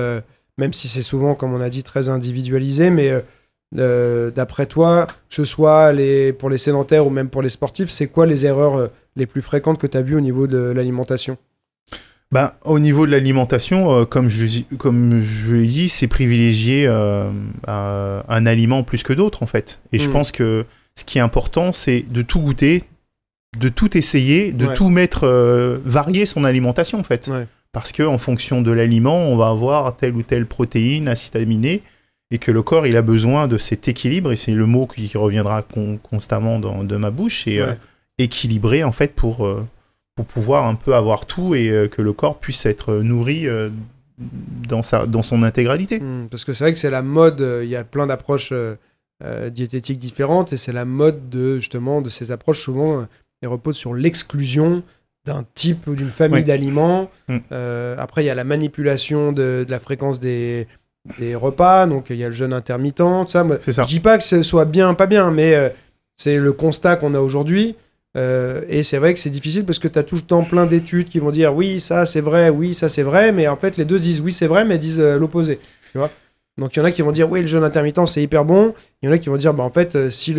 même si c'est souvent, comme on a dit, très individualisé, mais d'après toi, que ce soit pour les sédentaires ou même pour les sportifs, c'est quoi les erreurs les plus fréquentes que tu as vues au niveau de l'alimentation ? Au niveau de l'alimentation, comme je l'ai dit, c'est privilégier un aliment plus que d'autres, en fait. Et je pense que ce qui est important, c'est de tout goûter, de tout essayer, de tout mettre, varier son alimentation, en fait. Ouais. Parce qu'en fonction de l'aliment, on va avoir telle ou telle protéine, acide aminé, et que le corps, il a besoin de cet équilibre, et c'est le mot qui reviendra constamment de ma bouche, et équilibré, en fait, pour pouvoir un peu avoir tout et que le corps puisse être nourri dans son intégralité. Parce que c'est vrai que c'est la mode, il y a plein d'approches diététiques différentes et c'est la mode de ces approches. Souvent, elles reposent sur l'exclusion d'un type ou d'une famille d'aliments. Après, il y a la manipulation de la fréquence des repas, donc il y a le jeûne intermittent. Ça. Je dis pas que ce soit bien, pas bien, mais c'est le constat qu'on a aujourd'hui. Et c'est vrai que c'est difficile parce que tu as tout le temps plein d'études qui vont dire oui, ça c'est vrai, mais en fait les deux disent oui, c'est vrai, mais disent l'opposé. Tu vois ? Donc il y en a qui vont dire oui, le jeûne intermittent c'est hyper bon. Il y en a qui vont dire en fait, si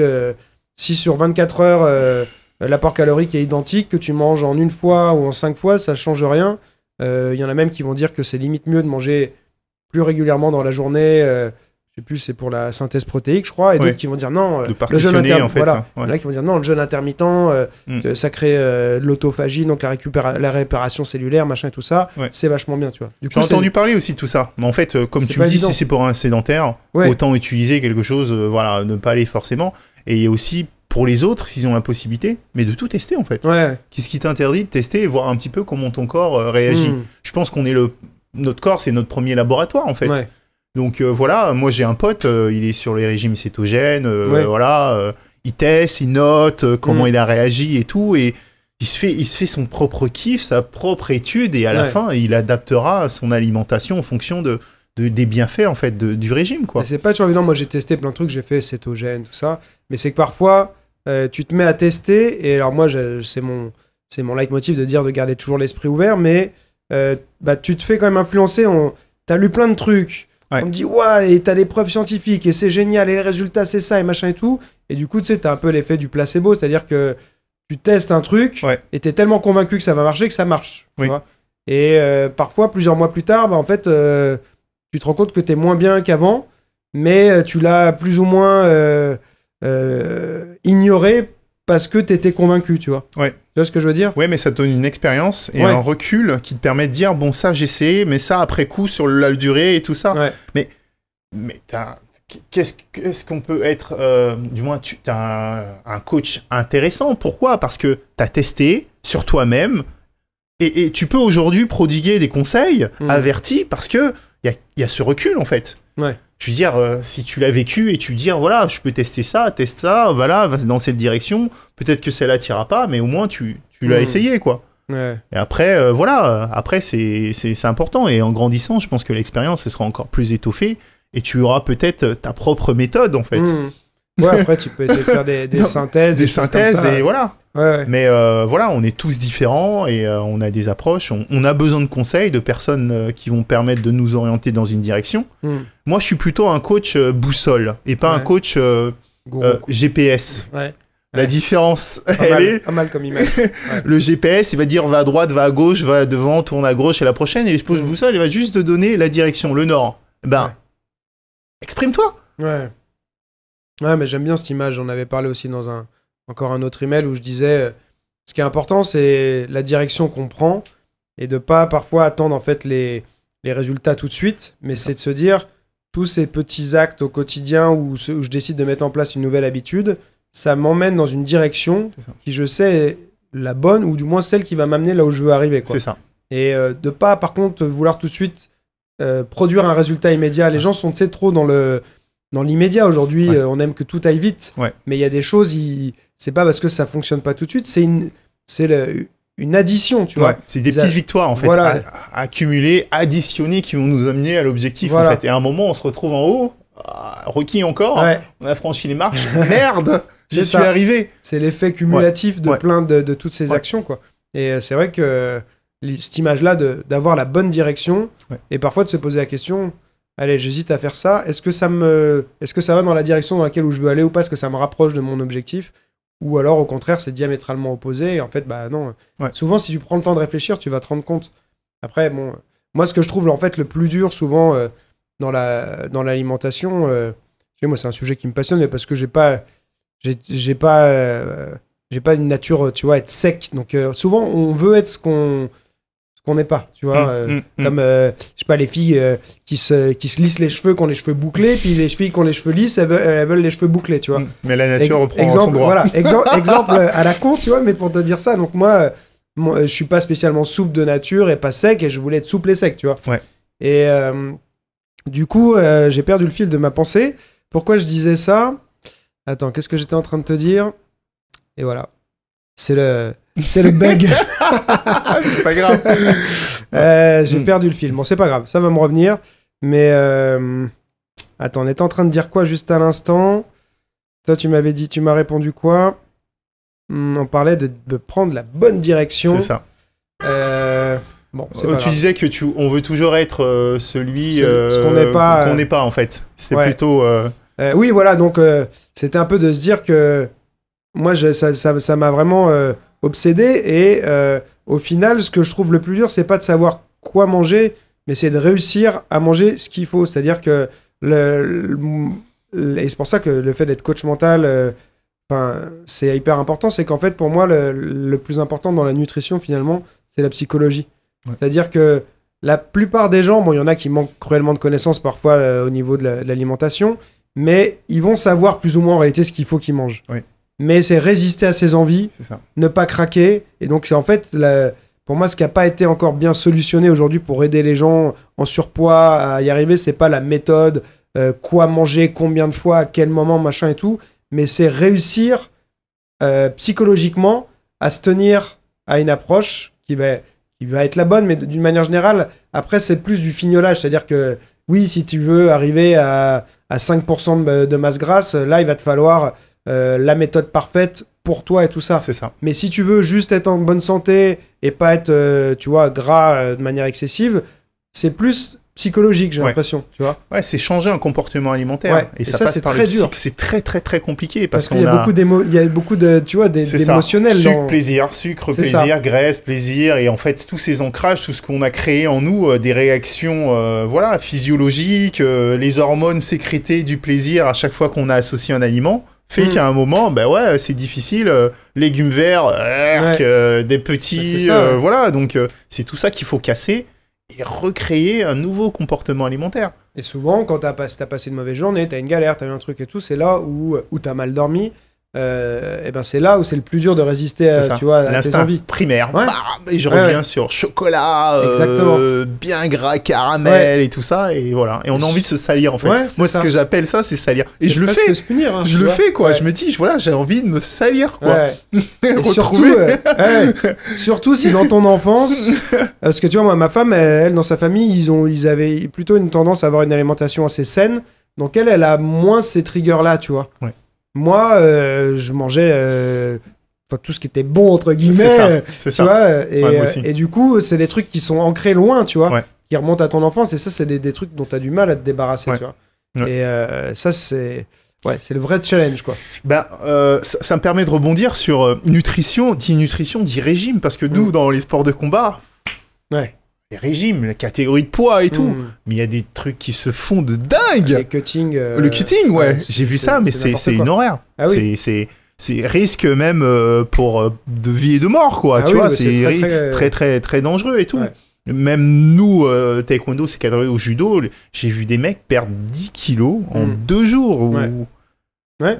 sur 24 heures l'apport calorique est identique, que tu manges en une fois ou en 5 fois, ça change rien. Il y en a même qui vont dire que c'est limite mieux de manger plus régulièrement dans la journée. Je sais plus, c'est pour la synthèse protéique, je crois, et d'autres qui vont dire non, le jeûne intermittent, en fait. Voilà. Il y en a qui vont dire non, le jeûne intermittent, ça crée de l'autophagie, donc la réparation cellulaire, machin et tout ça, c'est vachement bien, tu vois. J'ai entendu parler aussi de tout ça, mais en fait, comme tu me dis, si c'est pour un sédentaire, autant utiliser quelque chose, ne pas aller forcément, et aussi pour les autres, s'ils ont la possibilité, mais de tout tester en fait. Qu'est-ce qui t'interdit de tester et voir un petit peu comment ton corps réagit. Je pense qu'on est notre corps, c'est notre premier laboratoire en fait. Donc voilà, moi j'ai un pote, il est sur les régimes cétogènes, il teste, il note comment il a réagi et tout, et il se fait son propre kiff, sa propre étude, et à la fin, il adaptera son alimentation en fonction des bienfaits en fait du régime, quoi. C'est pas toujours évident. Moi j'ai testé plein de trucs, j'ai fait cétogène, tout ça, mais c'est que parfois tu te mets à tester, et alors moi c'est mon leitmotiv de dire de garder toujours l'esprit ouvert, mais tu te fais quand même influencer. T'as lu plein de trucs. On me dit ouais, et t'as des preuves scientifiques et c'est génial et les résultats c'est ça et machin et tout, et du coup tu sais t'as un peu l'effet du placebo, c'est-à-dire que tu testes un truc et t'es tellement convaincu que ça va marcher que ça marche, tu vois. Et parfois plusieurs mois plus tard en fait tu te rends compte que t'es moins bien qu'avant, mais tu l'as plus ou moins ignoré parce que t'étais convaincu, tu vois. Tu vois ce que je veux dire ? Ouais, mais ça te donne une expérience et un recul qui te permet de dire, bon, ça, j'ai essayé, mais ça, après coup, sur la durée et tout ça. Mais qu'est-ce qu'on peut être... du moins, tu as un coach intéressant. Pourquoi ? Parce que tu as testé sur toi-même et tu peux aujourd'hui prodiguer des conseils avertis parce que y a ce recul en fait. Ouais. Je veux dire, si tu l'as vécu et tu dis, voilà, je peux tester ça, teste ça, voilà, va dans cette direction, peut-être que celle-là t'ira pas, mais au moins tu l'as essayé, quoi. Ouais. Et après, voilà, après c'est important, et en grandissant, je pense que l'expérience, elle sera encore plus étoffée, et tu auras peut-être ta propre méthode, en fait. Ouais, après, tu peux essayer de faire des synthèses. Des synthèses, et voilà. Ouais. Mais voilà, on est tous différents, et on a des approches, on a besoin de conseils, de personnes qui vont permettre de nous orienter dans une direction. Moi, je suis plutôt un coach boussole, et pas un coach GPS. Ouais. La différence, Pas mal comme image. Ouais. Le GPS, il va dire va à droite, va à gauche, va devant, tourne à gauche, et la prochaine, et l'espace boussole, il va juste te donner la direction, le nord. Exprime-toi. Ouais. Ouais, mais j'aime bien cette image. J'en avais parlé aussi dans encore un autre email où je disais ce qui est important, c'est la direction qu'on prend et de pas parfois attendre en fait les résultats tout de suite, mais c'est de se dire tous ces petits actes au quotidien où je décide de mettre en place une nouvelle habitude, ça m'emmène dans une direction qui, je sais, est la bonne, ou du moins celle qui va m'amener là où je veux arriver, quoi. C'est ça. Et de pas, par contre, vouloir tout de suite produire un résultat immédiat. Les gens sont, tu sais, trop dans l'immédiat aujourd'hui. On aime que tout aille vite. Ouais. Mais il y a des choses, c'est pas parce que ça fonctionne pas tout de suite, c'est une addition, tu vois. C'est des petites victoires, en fait, à accumuler, additionner, qui vont nous amener à l'objectif, en fait. Et à un moment, on se retrouve en haut, requis encore, on a franchi les marches, merde, j'y suis arrivé. C'est l'effet cumulatif de plein de toutes ces actions, quoi. Et c'est vrai que cette image-là d'avoir la bonne direction, et parfois de se poser la question, allez, j'hésite à faire ça, est-ce que ça va dans la direction dans laquelle où je veux aller ou pas, est-ce que ça me rapproche de mon objectif, ou alors au contraire c'est diamétralement opposé, et en fait bah non. Souvent si tu prends le temps de réfléchir, tu vas te rendre compte. Après bon, moi ce que je trouve en fait le plus dur souvent dans l'alimentation, moi c'est un sujet qui me passionne, mais parce que j'ai pas une nature, tu vois, être sec. Donc souvent on veut être ce qu'on n'est pas, tu vois, comme je sais pas, les filles qui se lissent les cheveux, qui ont les cheveux bouclés, puis les filles qui ont les cheveux lisses, elles veulent les cheveux bouclés, tu vois. Mais la nature reprend son droit. Voilà, exemple à la con, tu vois, mais pour te dire ça, donc moi je suis pas spécialement souple de nature et pas sec, et je voulais être souple et sec, tu vois. Ouais. Et du coup, j'ai perdu le fil de ma pensée. Pourquoi je disais ça ? Attends, qu'est-ce que j'étais en train de te dire ? Et voilà. C'est le bug. C'est pas grave. J'ai perdu le fil. Bon, c'est pas grave, ça va me revenir. Mais attends, on était en train de dire quoi juste à l'instant ? Toi, tu m'as répondu quoi ? On parlait de prendre la bonne direction. C'est ça. Bon, tu disais que on veut toujours être celui ce qu'on n'est pas en fait. C'était plutôt. Oui, voilà. Donc c'était un peu de se dire que moi, ça m'a vraiment obsédé, et au final, ce que je trouve le plus dur, c'est pas de savoir quoi manger, mais c'est de réussir à manger ce qu'il faut. C'est-à-dire que et c'est pour ça que le fait d'être coach mental, c'est hyper important. C'est qu'en fait, pour moi, le plus important dans la nutrition, finalement, c'est la psychologie. Ouais. C'est-à-dire que la plupart des gens, bon, il y en a qui manquent cruellement de connaissances parfois au niveau de l'alimentation, mais ils vont savoir plus ou moins en réalité ce qu'il faut qu'ils mangent. Oui. Mais c'est résister à ses envies, ne pas craquer. Et donc, c'est en fait, pour moi, ce qui n'a pas été encore bien solutionné aujourd'hui pour aider les gens en surpoids à y arriver, c'est pas la méthode, quoi manger, combien de fois, à quel moment, machin et tout, mais c'est réussir psychologiquement à se tenir à une approche qui va être la bonne, mais d'une manière générale, après, c'est plus du fignolage. C'est-à-dire que, oui, si tu veux arriver à 5% de masse grasse, là, il va te falloir la méthode parfaite pour toi et tout ça. C'est ça. Mais si tu veux juste être en bonne santé et pas être, tu vois, gras de manière excessive, c'est plus psychologique, j'ai l'impression, tu vois. Ouais, c'est changer un comportement alimentaire. Ouais. Et ça passe c'est par très dur. C'est très, très, très compliqué parce qu'il y a beaucoup de, tu vois, d'émotionnel. Sucre, plaisir, graisse, plaisir, et en fait, tous ces ancrages, tout ce qu'on a créé en nous, des réactions, physiologiques, les hormones sécrétées du plaisir à chaque fois qu'on a associé un aliment, fait qu'à un moment, c'est difficile, légumes verts, des petits, voilà, donc c'est tout ça qu'il faut casser et recréer un nouveau comportement alimentaire. Et souvent, quand t'as passé une mauvaise journée, t'as une galère, t'as eu un truc et tout, c'est là où t'as mal dormi, et ben c'est là où c'est le plus dur de résister à, tu vois, à tes l'instinct envies. primaire. Ouais. Bam, et je reviens sur chocolat, bien gras, caramel et tout ça. Et voilà. Et on a envie de se salir en fait. Ouais, Moi, ça. ce que j'appelle ça, c'est salir. Et je le fais. Se punir, hein, Je le fais quoi. Ouais. Je me dis, voilà, j'ai envie de me salir quoi. Ouais. Et Retrouver. surtout si dans ton enfance, parce que tu vois, moi, ma femme, elle, dans sa famille, ils avaient plutôt une tendance à avoir une alimentation assez saine. Donc elle a moins ces triggers-là, tu vois. Ouais. Moi, je mangeais tout ce qui était bon, entre guillemets. C'est tu ça. vois, moi aussi. et du coup, c'est des trucs qui sont ancrés loin, tu vois, Ouais. qui remontent à ton enfance. Et ça, c'est des trucs dont tu as du mal à te débarrasser, Ouais. tu vois. Ouais. Et ça, c'est le vrai challenge, quoi. Ça me permet de rebondir sur nutrition, dit régime, parce que nous, dans les sports de combat, les régimes, la catégorie de poids et tout, mais il y a des trucs qui se font de dingue. Les cutting. Le cutting, j'ai vu ça, mais c'est une horreur. Ah oui. C'est risque même pour de vie et de mort, quoi. Tu vois, c'est très dangereux et tout. Ouais. Même nous, taekwondo, c'est cadré au judo, j'ai vu des mecs perdre 10 kilos en 2 jours. Ouais.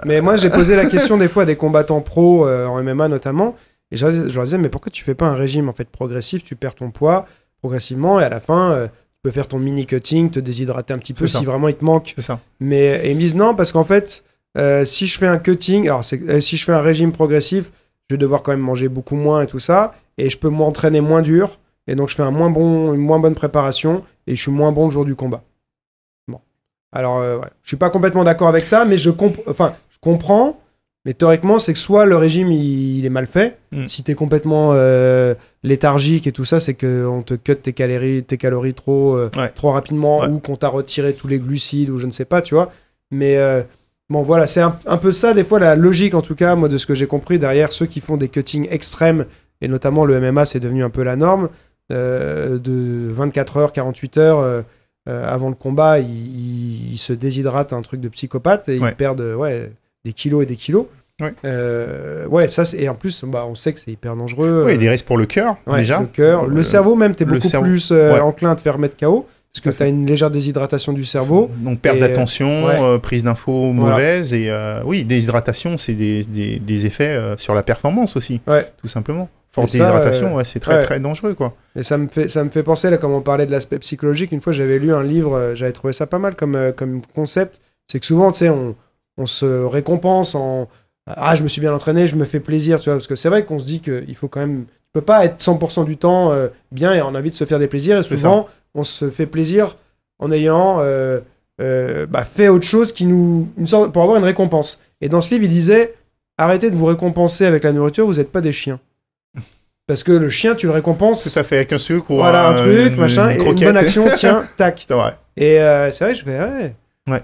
Mais moi, j'ai posé la question des fois à des combattants pros, en MMA notamment, et je leur disais, mais pourquoi tu fais pas un régime en fait progressif? Tu perds ton poids progressivement, et à la fin, tu peux faire ton mini-cutting, te déshydrater un petit peu si vraiment il te manque. C'est ça. Et ils me disent non, parce qu'en fait, si je fais un cutting, si je fais un régime progressif, je vais devoir quand même manger beaucoup moins et tout ça, et je peux m'entraîner moins dur, et donc je fais une moins bonne préparation, et je suis moins bon le jour du combat. Bon. Alors, je suis pas complètement d'accord avec ça, mais je comprends, mais théoriquement, c'est que soit le régime, il est mal fait, si t'es complètement léthargique et tout ça, c'est qu'on te cut tes calories trop rapidement, ou qu'on t'a retiré tous les glucides, ou je ne sais pas, tu vois. Mais bon, voilà, c'est un peu ça, des fois, la logique, en tout cas, moi, de ce que j'ai compris, derrière ceux qui font des cuttings extrêmes, et notamment le MMA, c'est devenu un peu la norme, de 24 heures, 48 heures avant le combat, ils se déshydratent, un truc de psychopathe, et ils perdent des kilos et des kilos. Ça, et en plus, on sait que c'est hyper dangereux. Oui, des risques pour le cœur, déjà. Le cœur, le cerveau même, t'es beaucoup plus enclin à te faire mettre KO, parce que t'as une légère déshydratation du cerveau. Donc perte d'attention, prise d'infos mauvaise, et déshydratation, c'est des effets sur la performance aussi, tout simplement. Forte déshydratation, c'est très dangereux, quoi. Et ça me fait penser, là, comme on parlait de l'aspect psychologique, une fois j'avais lu un livre, j'avais trouvé ça pas mal comme concept, c'est que souvent, tu sais, on se récompense en je me suis bien entraîné, je me fais plaisir, tu vois, parce que c'est vrai qu'on se dit qu'il faut quand même, tu peux pas être 100% du temps bien, et on a envie de se faire des plaisirs, et souvent on se fait plaisir en ayant fait autre chose pour avoir une récompense. Et dans ce livre, il disait, arrêtez de vous récompenser avec la nourriture, vous n'êtes pas des chiens. Parce que le chien, tu le récompenses. Tout à fait, avec un sucre ou un truc, machin, et une bonne action, tiens, tac. C'est vrai. Et c'est vrai, je fais,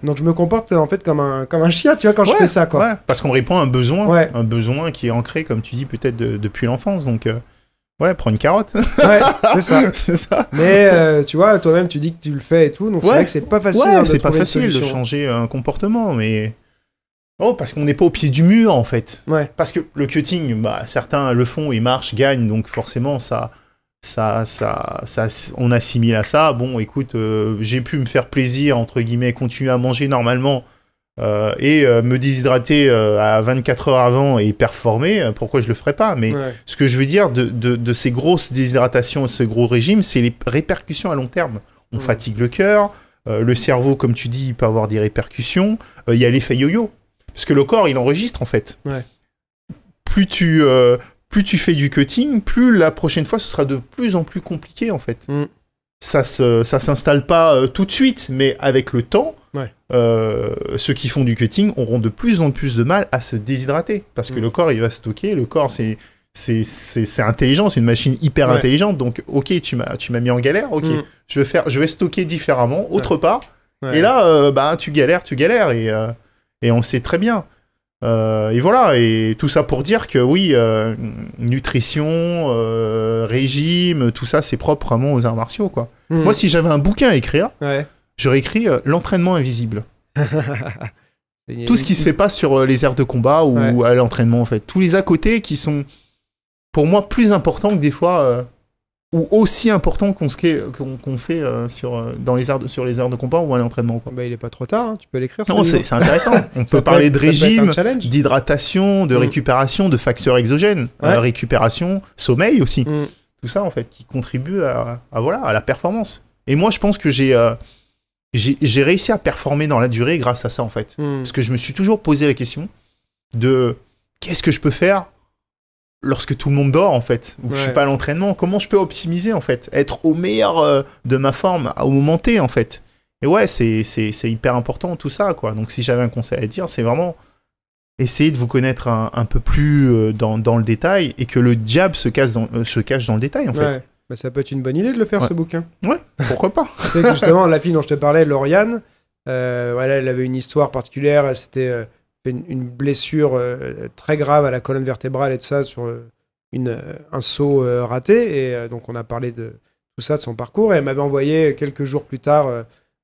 donc je me comporte en fait comme un chien, tu vois, quand je fais ça, quoi. Ouais, parce qu'on répond à un besoin qui est ancré, comme tu dis, peut-être depuis l'enfance. Donc, prends une carotte. C'est ça. C'est ça. Mais tu vois, toi-même, tu dis que tu le fais et tout, donc c'est vrai que c'est pas facile. C'est pas facile de changer un comportement, mais parce qu'on n'est pas au pied du mur, en fait. Parce que le cutting, certains le font, ils marchent, gagnent, donc forcément on assimile à ça. Bon, écoute, j'ai pu me faire plaisir, entre guillemets, continuer à manger normalement et me déshydrater à 24 heures avant et performer. Pourquoi je le ferais pas? Mais ce que je veux dire de ces grosses déshydratations, ce gros régime, c'est les répercussions à long terme. On fatigue le cœur, le cerveau, comme tu dis, il peut avoir des répercussions. Il y a l'effet yo-yo, parce que le corps, il enregistre en fait. Plus tu fais du cutting, plus la prochaine fois, ce sera de plus en plus compliqué, en fait. Ça s'installe pas tout de suite, mais avec le temps, ceux qui font du cutting auront de plus en plus de mal à se déshydrater, parce que le corps, il va stocker. Le corps, c'est intelligent, c'est une machine hyper intelligente. Donc, ok, tu m'as mis en galère, ok, je vais stocker différemment, autre part. Et là, tu galères, et on le sait très bien. Et voilà, et tout ça pour dire que oui, nutrition, régime, tout ça, c'est propre vraiment aux arts martiaux, quoi. Moi, si j'avais un bouquin à écrire, j'aurais écrit l'entraînement invisible. Tout ce qui se fait pas sur les aires de combat ou à l'entraînement, en fait. Tous les à côté qui sont, pour moi, plus importants que des fois ou aussi important qu'on fait sur les heures de combat ou à l'entraînement, quoi. Bah, il est pas trop tard, hein. Tu peux l'écrire. Non, c'est intéressant. On peut parler de ça peut être régime, un challenge. d'hydratation, de récupération, de facteurs exogènes, Ouais. récupération, sommeil aussi. Mm. Tout ça, en fait, qui contribue à la performance. Et moi, je pense que j'ai réussi à performer dans la durée grâce à ça, en fait. Parce que je me suis toujours posé la question de qu'est-ce que je peux faire lorsque tout le monde dort, en fait, ou que je suis pas à l'entraînement. Comment je peux optimiser, en fait, être au meilleur de ma forme au moment T, en fait. Et ouais, c'est hyper important, tout ça, quoi. Donc, si j'avais un conseil à dire, c'est vraiment essayer de vous connaître un peu plus dans le détail et que le diable se cache dans le détail, en fait. Bah, ça peut être une bonne idée de le faire, ce bouquin. Ouais, pourquoi pas. Tu sais que justement, la fille dont je te parlais, Lauriane, voilà, elle avait une histoire particulière. C'était une blessure très grave à la colonne vertébrale et tout ça sur un saut raté. Et donc, on a parlé de tout ça, de son parcours. Et elle m'avait envoyé quelques jours plus tard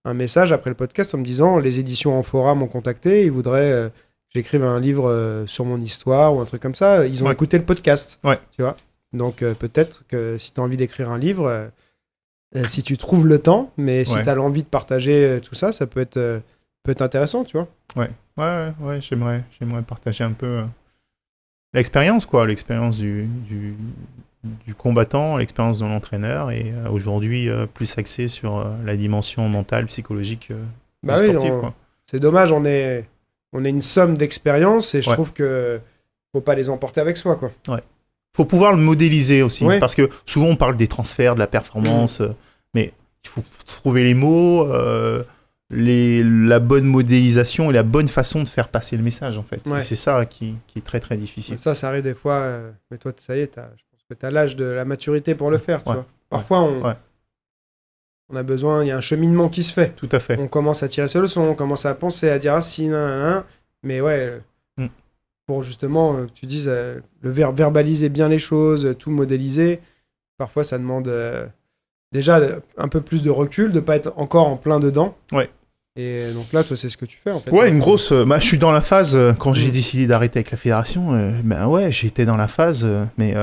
un message après le podcast en me disant les éditions Amphora m'ont contacté. Ils voudraient que j'écrive un livre sur mon histoire ou un truc comme ça. Ils ont écouté le podcast. Ouais. Tu vois. Donc, peut-être que si tu as envie d'écrire un livre, si tu trouves le temps, mais si tu as l'envie de partager tout ça, ça peut être intéressant, tu vois. Ouais, j'aimerais partager un peu l'expérience, quoi, l'expérience du combattant, l'expérience de l'entraîneur, et aujourd'hui plus axé sur la dimension mentale, psychologique du sportif, quoi. C'est dommage, on est une somme d'expériences, et je trouve que faut pas les emporter avec soi, quoi. Ouais. Faut pouvoir le modéliser aussi, parce que souvent on parle des transferts, de la performance, mais il faut trouver les mots, la bonne modélisation et la bonne façon de faire passer le message, en fait. Et c'est ça qui est très très difficile. Ça arrive des fois, mais toi, ça y est, je pense que tu as l'âge de la maturité pour le faire, tu vois. Parfois, on a besoin, il y a un cheminement qui se fait. Tout à fait. On commence à tirer ses leçons, on commence à penser, à dire ah si, nan, mais pour justement, tu dises, verbaliser bien les choses, tout modéliser, parfois ça demande déjà un peu plus de recul, de pas être encore en plein dedans. Ouais. Et donc là, toi, c'est ce que tu fais, en fait. Ouais, une grosse... je suis dans la phase, quand j'ai décidé d'arrêter avec la fédération, j'étais dans la phase, mais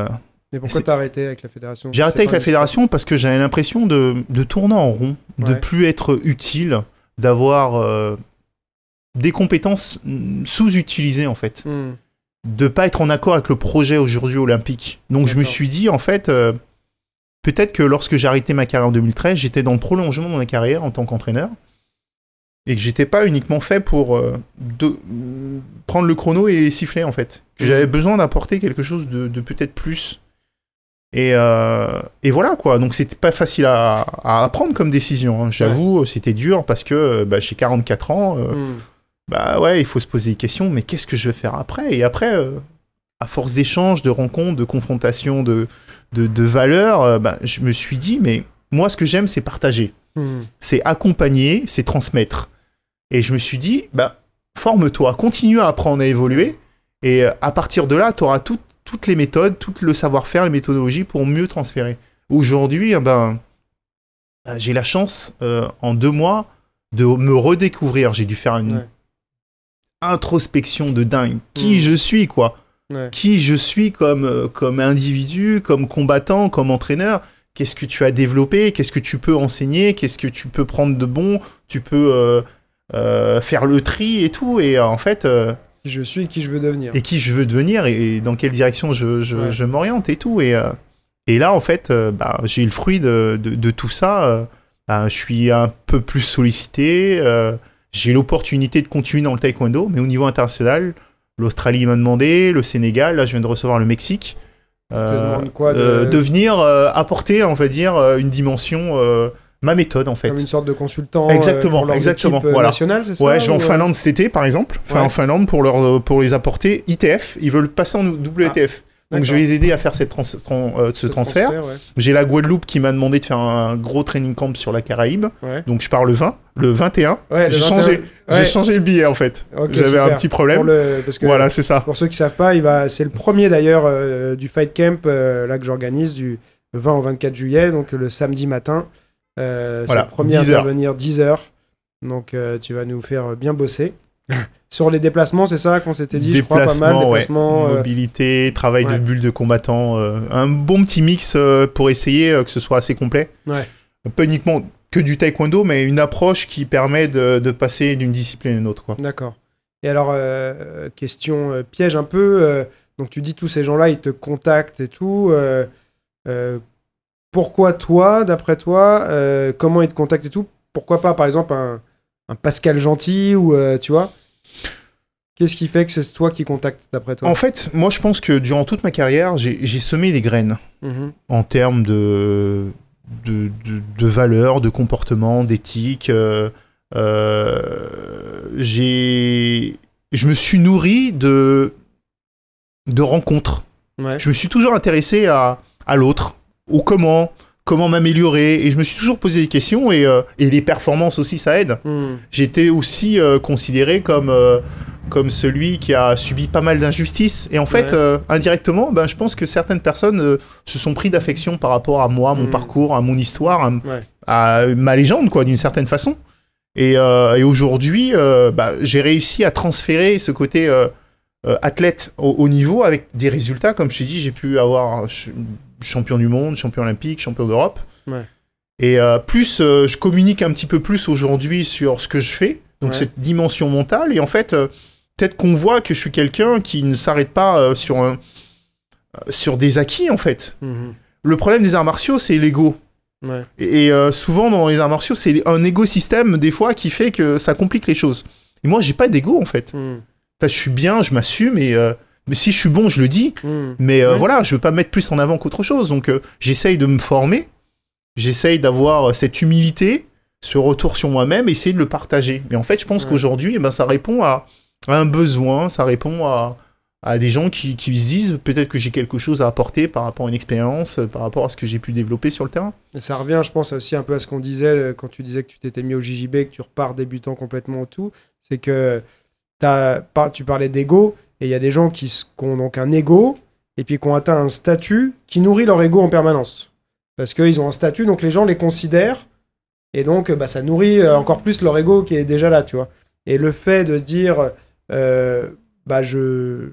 pourquoi t'as arrêté avec la fédération ? J'ai arrêté avec la fédération parce que j'avais l'impression de tourner en rond, de plus être utile, d'avoir... des compétences sous-utilisées, en fait. De pas être en accord avec le projet aujourd'hui olympique. Donc je me suis dit, en fait, peut-être que lorsque j'ai arrêté ma carrière en 2013, j'étais dans le prolongement de ma carrière en tant qu'entraîneur, et que j'étais pas uniquement fait pour prendre le chrono et siffler, en fait. Que j'avais besoin d'apporter quelque chose de peut-être plus. Et voilà, quoi. Donc c'était pas facile à prendre comme décision, hein. J'avoue, c'était dur parce que j'ai 44 ans... il faut se poser des questions, mais qu'est-ce que je vais faire après ? Et après, à force d'échanges, de rencontres, de confrontations, de valeurs, je me suis dit, mais moi, ce que j'aime, c'est partager. C'est accompagner, c'est transmettre. Et je me suis dit, forme-toi, continue à apprendre à évoluer, et à partir de là, tu auras toutes les méthodes, tout le savoir-faire, les méthodologies pour mieux transférer. Aujourd'hui, j'ai la chance, en 2 mois, de me redécouvrir. J'ai dû faire une... introspection de dingue. Qui je suis, quoi. Qui je suis comme individu, comme combattant, comme entraîneur. Qu'est-ce que tu as développé ? Qu'est-ce que tu peux enseigner ? Qu'est-ce que tu peux prendre de bon ? Tu peux faire le tri et tout. Et en fait... qui je suis et qui je veux devenir. Et qui je veux devenir et dans quelle direction je m'oriente et tout. Et là, en fait, j'ai le fruit de tout ça. Je suis un peu plus sollicité. J'ai l'opportunité de continuer dans le taekwondo, mais au niveau international, l'Australie m'a demandé, le Sénégal, là je viens de recevoir le Mexique, de venir apporter, on va dire, une dimension, ma méthode, en fait. Comme une sorte de consultant exactement, voilà. Nationale, c'est ça ? Ouais, je vais en Finlande cet été, par exemple, en Finlande pour les apporter ITF, ils veulent passer en WTF. Donc je vais les aider à faire ce transfert. J'ai la Guadeloupe qui m'a demandé de faire un gros training camp sur la Caraïbe. Donc je pars le 21. J'ai changé le billet, en fait. J'avais un petit problème. Parce que, voilà, c'est ça. Pour ceux qui savent pas, c'est le premier d'ailleurs du Fight Camp là que j'organise du 20 au 24 juillet, donc le samedi matin. C'est le premier à intervenir 10h. Donc tu vas nous faire bien bosser. Sur les déplacements, c'est ça qu'on s'était dit, je crois, pas mal. Déplacements, mobilité, travail de bulle de combattant. Un bon petit mix pour essayer que ce soit assez complet. Ouais. Pas uniquement que du taekwondo, mais une approche qui permet de passer d'une discipline à une autre, quoi. D'accord. Et alors, question piège un peu. Donc, tu dis tous ces gens-là, ils te contactent et tout. Pourquoi toi, d'après toi, comment ils te contactent et tout? Pourquoi pas, par exemple, un Pascal Gentil ou tu vois? Qu'est-ce qui fait que c'est toi qui contactes, d'après toi? En fait, moi, je pense que durant toute ma carrière, j'ai semé des graines en termes de valeurs, de comportement, d'éthique. Je me suis nourri de rencontres. Ouais. Je me suis toujours intéressé à l'autre, au comment m'améliorer, et je me suis toujours posé des questions, et les performances aussi, ça aide. J'étais aussi considéré comme celui qui a subi pas mal d'injustices, et en fait, indirectement, je pense que certaines personnes se sont pris d'affection par rapport à moi, mon parcours, à mon histoire, à ma légende, quoi, d'une certaine façon. Et aujourd'hui, j'ai réussi à transférer ce côté athlète au haut niveau avec des résultats. Comme je t'ai dit, j'ai pu avoir champion du monde, champion olympique, champion d'Europe. Ouais. Et plus je communique un petit peu plus aujourd'hui sur ce que je fais, donc cette dimension mentale. Et en fait, peut-être qu'on voit que je suis quelqu'un qui ne s'arrête pas sur des acquis, en fait. Le problème des arts martiaux, c'est l'ego. Ouais. Et souvent dans les arts martiaux, c'est un écosystème des fois qui fait que ça complique les choses. Et moi, j'ai pas d'ego en fait. Je suis bien, je m'assume, mais si je suis bon, je le dis. Mais voilà, je veux pas mettre plus en avant qu'autre chose. Donc j'essaye de me former, j'essaye d'avoir cette humilité, ce retour sur moi-même, essayer de le partager. Mais en fait, je pense qu'aujourd'hui, ça répond à un besoin, ça répond à des gens qui se disent peut-être que j'ai quelque chose à apporter par rapport à une expérience, par rapport à ce que j'ai pu développer sur le terrain. Et ça revient, je pense, aussi un peu à ce qu'on disait quand tu disais que tu t'étais mis au JJB, que tu repars débutant complètement au tout. C'est que tu parlais d'ego, et il y a des gens qui ont donc un ego, et puis qui ont atteint un statut qui nourrit leur ego en permanence. Parce qu'ils ont un statut, donc les gens les considèrent, et donc ça nourrit encore plus leur ego qui est déjà là, tu vois. Et le fait de se dire, je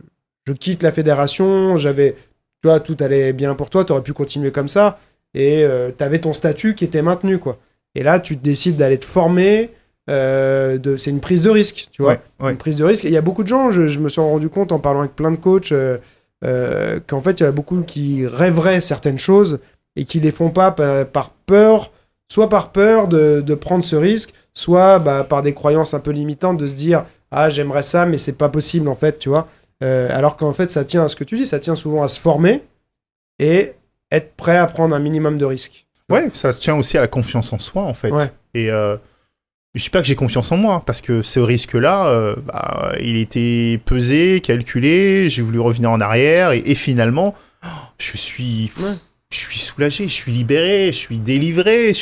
quitte la fédération, tu vois, tout allait bien pour toi, t'aurais pu continuer comme ça, et t'avais ton statut qui était maintenu, quoi. Et là, tu décides d'aller te former, c'est une prise de risque, tu vois. Une prise de risque. Et il y a beaucoup de gens, je me suis rendu compte en parlant avec plein de coachs, qu'en fait, il y a beaucoup qui rêveraient certaines choses et qui les font pas par peur, soit par peur de prendre ce risque, soit par des croyances un peu limitantes, de se dire « Ah, j'aimerais ça, mais c'est pas possible, en fait, tu vois. » Alors qu'en fait, ça tient à ce que tu dis, ça tient souvent à se former et être prêt à prendre un minimum de risques. Ouais, ça se tient aussi à la confiance en soi, en fait. Ouais. Et je sais pas que j'ai confiance en moi, parce que ce risque-là, il était pesé, calculé, j'ai voulu revenir en arrière, et finalement, je suis soulagé, je suis libéré, je suis délivré,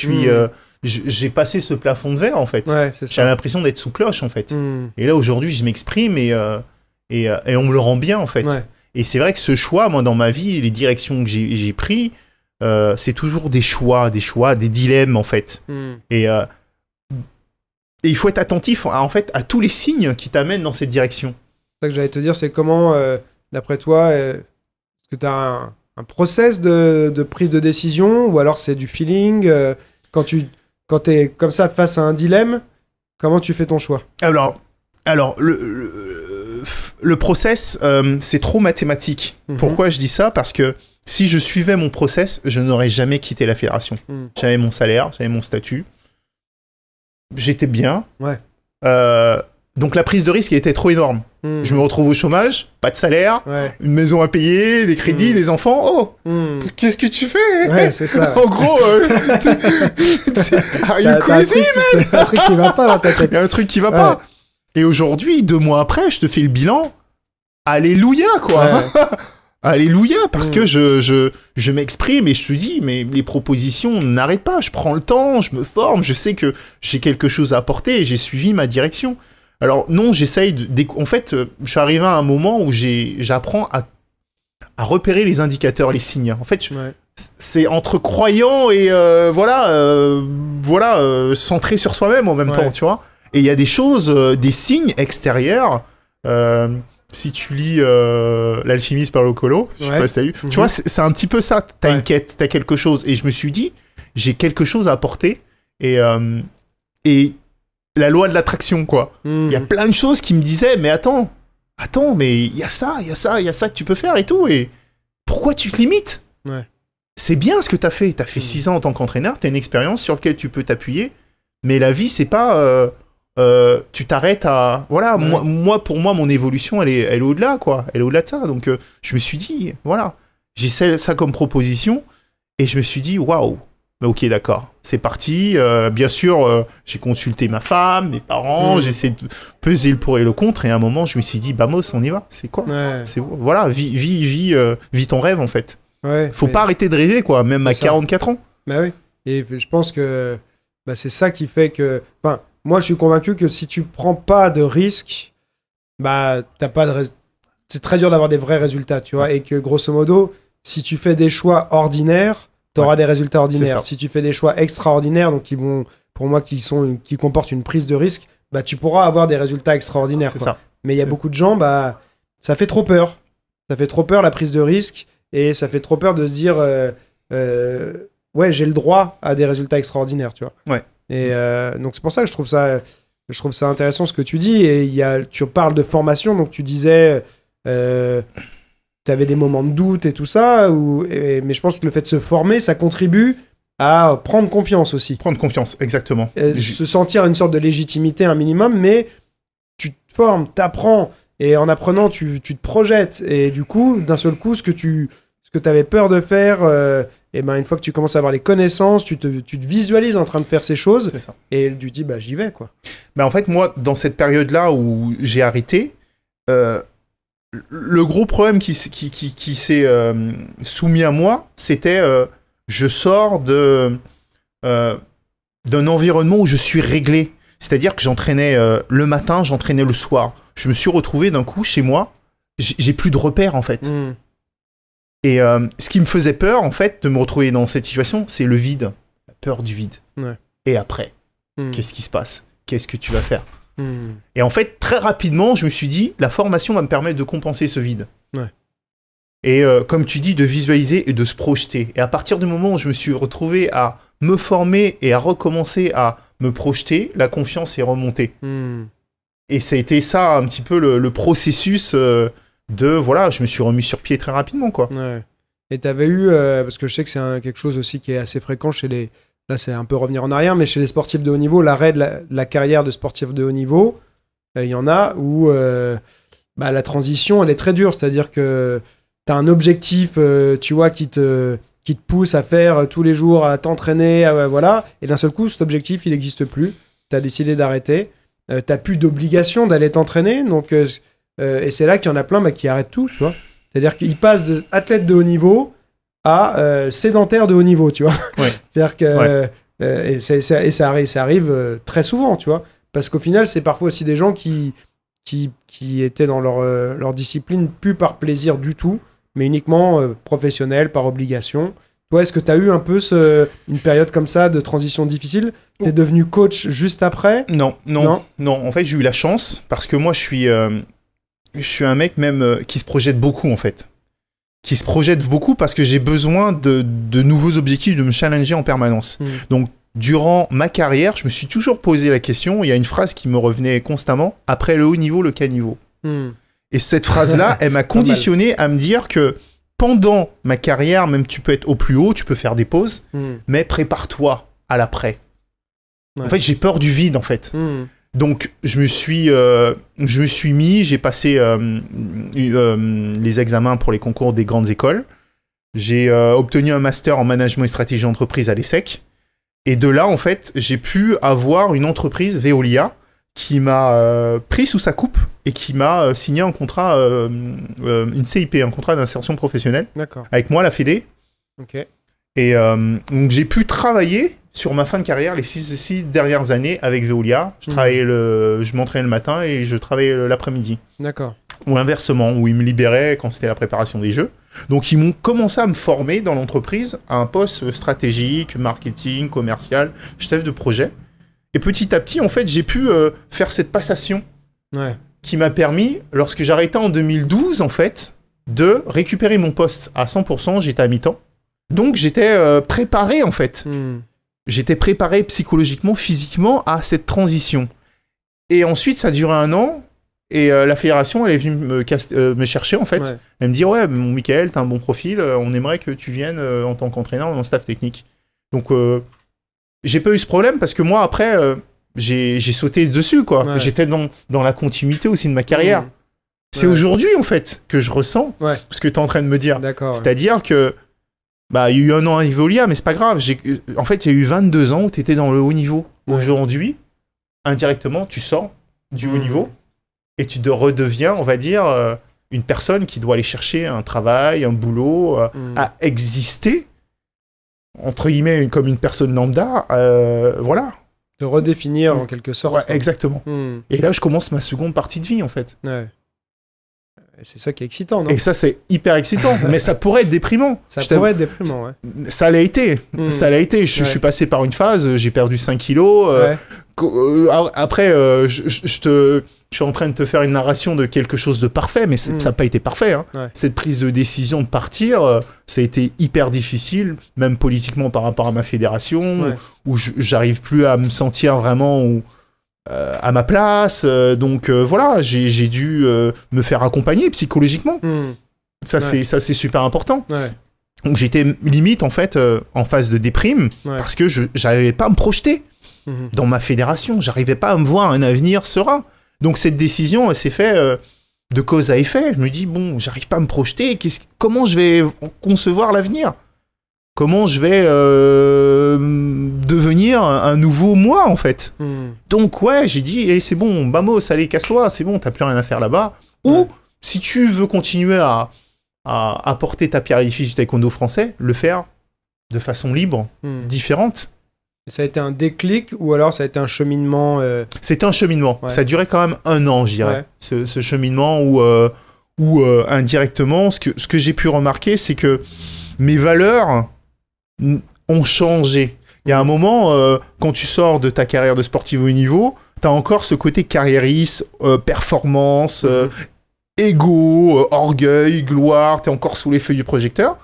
j'ai passé ce plafond de verre, en fait. Ouais, c'est ça. J'ai l'impression d'être sous cloche, en fait. Et là, aujourd'hui, je m'exprime, et on me le rend bien, en fait. Ouais. Et c'est vrai que ce choix, moi, dans ma vie, les directions que j'ai pris, c'est toujours des choix, des dilemmes, en fait. Et il faut être attentif, en fait, à tous les signes qui t'amènent dans cette direction. C'est ça que j'allais te dire, c'est comment, d'après toi, est-ce que tu as un process de prise de décision, ou alors c'est du feeling quand t'es comme ça face à un dilemme, comment tu fais ton choix? Alors le process, c'est trop mathématique. Pourquoi je dis ça? Parce que si je suivais mon process, je n'aurais jamais quitté la fédération. J'avais mon salaire, j'avais mon statut. J'étais bien. Ouais. Donc la prise de risque était trop énorme. Je me retrouve au chômage, pas de salaire, une maison à payer, des crédits, des enfants. Qu'est-ce que tu fais? Ouais, c'est ça. En gros, are you crazy, man? Il y a un truc qui va pas dans ta tête. Il y a un truc qui va pas. Et aujourd'hui, 2 mois après, je te fais le bilan. Alléluia, quoi. Alléluia, parce que je m'exprime et je te dis, mais les propositions n'arrêtent pas. Je prends le temps, je me forme, je sais que j'ai quelque chose à apporter et j'ai suivi ma direction. Alors non, j'essaye en fait, je suis arrivé à un moment où j'apprends à repérer les indicateurs, les signes. En fait, c'est entre croyant et centré sur soi-même en même temps, tu vois. Et il y a des choses, des signes extérieurs. Si tu lis L'Alchimiste par Paulo Coelho, je sais pas si t'as lu, tu vois, c'est un petit peu ça. T'as une quête, t'as quelque chose. Et je me suis dit, j'ai quelque chose à apporter. Et la loi de l'attraction, quoi. Il y a plein de choses qui me disaient, mais attends, mais il y a ça que tu peux faire et tout. Et pourquoi tu te limites? C'est bien ce que t'as fait. T'as fait 6 ans en tant qu'entraîneur, t'as une expérience sur laquelle tu peux t'appuyer. Mais la vie, c'est pas... tu t'arrêtes à... Voilà, pour moi, mon évolution, elle est au-delà, quoi. Elle est au-delà de ça. Donc, je me suis dit, voilà, j'ai ça comme proposition. Et je me suis dit, waouh, ok, d'accord, c'est parti. Bien sûr, j'ai consulté ma femme, mes parents, j'ai essayé de peser le pour et le contre. Et à un moment, je me suis dit, Bamos, on y va. C'est quoi? Voilà, vis ton rêve, en fait. Faut pas arrêter de rêver, quoi, même à 44 ans. Bah oui. Et je pense que c'est ça qui fait que... Enfin, moi, je suis convaincu que si tu prends pas de risques, t'as pas de... C'est très dur d'avoir des vrais résultats, tu vois. Et que, grosso modo, si tu fais des choix ordinaires, t'auras des résultats ordinaires. Si tu fais des choix extraordinaires, donc qui comportent une prise de risque, tu pourras avoir des résultats extraordinaires. C'est ça. Mais il y a beaucoup de gens, ça fait trop peur. Ça fait trop peur, la prise de risque, et ça fait trop peur de se dire j'ai le droit à des résultats extraordinaires, tu vois. Et donc c'est pour ça que je trouve ça intéressant ce que tu dis. Et tu parles de formation, donc tu disais tu avais des moments de doute et tout ça, mais je pense que le fait de se former, ça contribue à prendre confiance aussi. Prendre confiance, exactement. Se sentir une sorte de légitimité, un minimum, mais tu te formes, t'apprends, et en apprenant, tu te projettes. Et du coup, d'un seul coup, ce que tu avais peur de faire, une fois que tu commences à avoir les connaissances, tu te visualises en train de faire ces choses, c'est ça. Et tu te dis, j'y vais, quoi. En fait, moi, dans cette période-là où j'ai arrêté, le gros problème qui s'est soumis à moi, c'était je sors d'un environnement où je suis réglé. C'est-à-dire que j'entraînais le matin, j'entraînais le soir. Je me suis retrouvé d'un coup chez moi, j'ai plus de repères en fait. Et ce qui me faisait peur en fait de me retrouver dans cette situation, c'est le vide, la peur du vide. Et après, qu'est-ce qui se passe? Qu'est-ce que tu vas faire? Et en fait, très rapidement, je me suis dit, la formation va me permettre de compenser ce vide. Et comme tu dis, de visualiser et de se projeter. Et à partir du moment où je me suis retrouvé à me former et à recommencer à me projeter, la confiance est remontée. Et ça a été ça un petit peu le processus je me suis remis sur pied très rapidement, quoi. Et t'avais eu, parce que je sais que c'est quelque chose aussi qui est assez fréquent chez les... Là, c'est un peu revenir en arrière, mais chez les sportifs de haut niveau, l'arrêt de la carrière de sportif de haut niveau, il y en a où la transition, elle est très dure. C'est-à-dire que tu as un objectif, tu vois, qui te pousse à faire tous les jours, à t'entraîner, voilà. Et d'un seul coup, cet objectif, il n'existe plus. Tu as décidé d'arrêter. Tu n'as plus d'obligation d'aller t'entraîner. Donc, et c'est là qu'il y en a plein qui arrêtent tout, tu vois. C'est-à-dire qu'ils passent d'athlète de haut niveau à sédentaire de haut niveau, tu vois. C'est-à-dire que et ça arrive très souvent, tu vois, parce qu'au final c'est parfois aussi des gens qui étaient dans leur discipline plus par plaisir du tout, mais uniquement professionnel, par obligation. Toi, est-ce que tu as eu un peu une période comme ça de transition difficile? T'es devenu coach juste après? Non. En fait, j'ai eu la chance parce que moi, je suis un mec même qui se projette beaucoup en fait. Qui se projette beaucoup parce que j'ai besoin de nouveaux objectifs, de me challenger en permanence. Donc, durant ma carrière, je me suis toujours posé la question, il y a une phrase qui me revenait constamment, après le haut niveau, le caniveau. Et cette phrase-là, elle m'a conditionné à me dire que pendant ma carrière, même tu peux être au plus haut, tu peux faire des pauses, mais prépare-toi à l'après. En fait, j'ai peur du vide, en fait. Donc, je me suis mis, j'ai passé les examens pour les concours des grandes écoles. J'ai obtenu un master en management et stratégie d'entreprise à l'ESSEC. Et de là, en fait, j'ai pu avoir une entreprise, Veolia, qui m'a pris sous sa coupe et qui m'a signé un contrat, une CIP, un contrat d'insertion professionnelle. D'accord. Avec moi, la Fédé. Ok. Et donc, j'ai pu travailler sur ma fin de carrière, les 6 dernières années avec Veolia. Je m'entraînais le matin et je travaillais l'après-midi. D'accord. Ou inversement, où ils me libéraient quand c'était la préparation des jeux. Donc, ils m'ont commencé à me former dans l'entreprise à un poste stratégique, marketing, commercial, chef de projet. Et petit à petit, en fait, j'ai pu faire cette passation qui m'a permis, lorsque j'ai arrêté en 2012, en fait, de récupérer mon poste à 100%, j'étais à mi-temps. Donc, j'étais préparé, en fait. J'étais préparé psychologiquement, physiquement à cette transition. Et ensuite, ça a duré 1 an. Et la fédération, elle est venue me chercher, en fait. Elle me dit, ouais, mon Michael, t'as un bon profil, on aimerait que tu viennes en tant qu'entraîneur dans le staff technique. Donc, j'ai pas eu ce problème parce que moi, après, j'ai sauté dessus, quoi. J'étais dans la continuité aussi de ma carrière. C'est aujourd'hui, en fait, que je ressens ce que t'es en train de me dire. C'est-à-dire que, bah, il y a eu 1 an à Evolia, mais c'est pas grave. En fait, il y a eu 22 ans où t'étais dans le haut niveau. Aujourd'hui, indirectement, tu sors du haut niveau et tu redeviens, on va dire, une personne qui doit aller chercher un travail, un boulot, à exister, entre guillemets, comme une personne lambda, voilà. De redéfinir en quelque sorte. Ouais, exactement. Et là, je commence ma seconde partie de vie, en fait. C'est ça qui est excitant, non? Et ça, c'est hyper excitant, mais ça pourrait être déprimant. Ça pourrait être déprimant, ouais. Ça l'a été. Ça l'a été. Je suis passé par une phase, j'ai perdu 5 kilos. Après, je suis en train de te faire une narration de quelque chose de parfait, mais ça n'a pas été parfait. Hein. Cette prise de décision de partir, ça a été hyper difficile, même politiquement par rapport à ma fédération, où j'arrive plus à me sentir vraiment à ma place. Donc voilà, j'ai dû me faire accompagner psychologiquement. Ça, c'est super important. Donc j'étais limite, en fait, en phase de déprime, parce que je n'arrivais pas à me projeter dans ma fédération. J'arrivais pas à me voir un avenir serein. Donc cette décision, elle s'est faite de cause à effet. Je me dis, bon, j'arrive pas à me projeter. Comment je vais concevoir l'avenir? Comment je vais devenir un nouveau moi, en fait? Donc ouais, j'ai dit, c'est bon, Bamos, allez, casse-toi, c'est bon, t'as plus rien à faire là-bas. Ou, si tu veux continuer à apporter ta pierre à l'édifice du taekwondo français, le faire de façon libre, différente. Ça a été un déclic ou alors ça a été un cheminement C'était un cheminement. Ça a duré quand même 1 an, je dirais. Ce cheminement où indirectement, ce que j'ai pu remarquer, c'est que mes valeurs ont changé. Il y a un moment, quand tu sors de ta carrière de sportif au haut niveau, tu as encore ce côté carriériste, performance, ego, orgueil, gloire, tu es encore sous les feux du projecteur.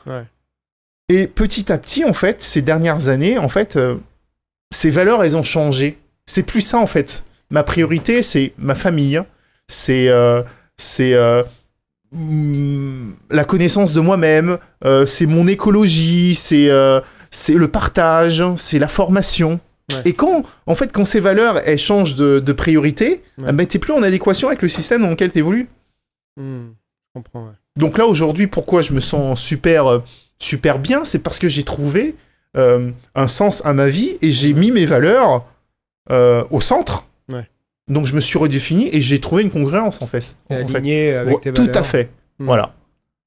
Et petit à petit, en fait, ces dernières années, en fait... ces valeurs, elles ont changé. C'est plus ça, en fait. Ma priorité, c'est ma famille. C'est la connaissance de moi-même. C'est mon écologie. C'est le partage. C'est la formation. Et quand ces valeurs, elles changent de priorité, ben, t'es plus en adéquation avec le système dans lequel t'évolues. Je comprends, Donc là, aujourd'hui, pourquoi je me sens super bien, c'est parce que j'ai trouvé... un sens à ma vie et j'ai mis mes valeurs au centre. Donc je me suis redéfini et j'ai trouvé une congruence en fait. Aligné avec tes valeurs. Tout à fait. Voilà.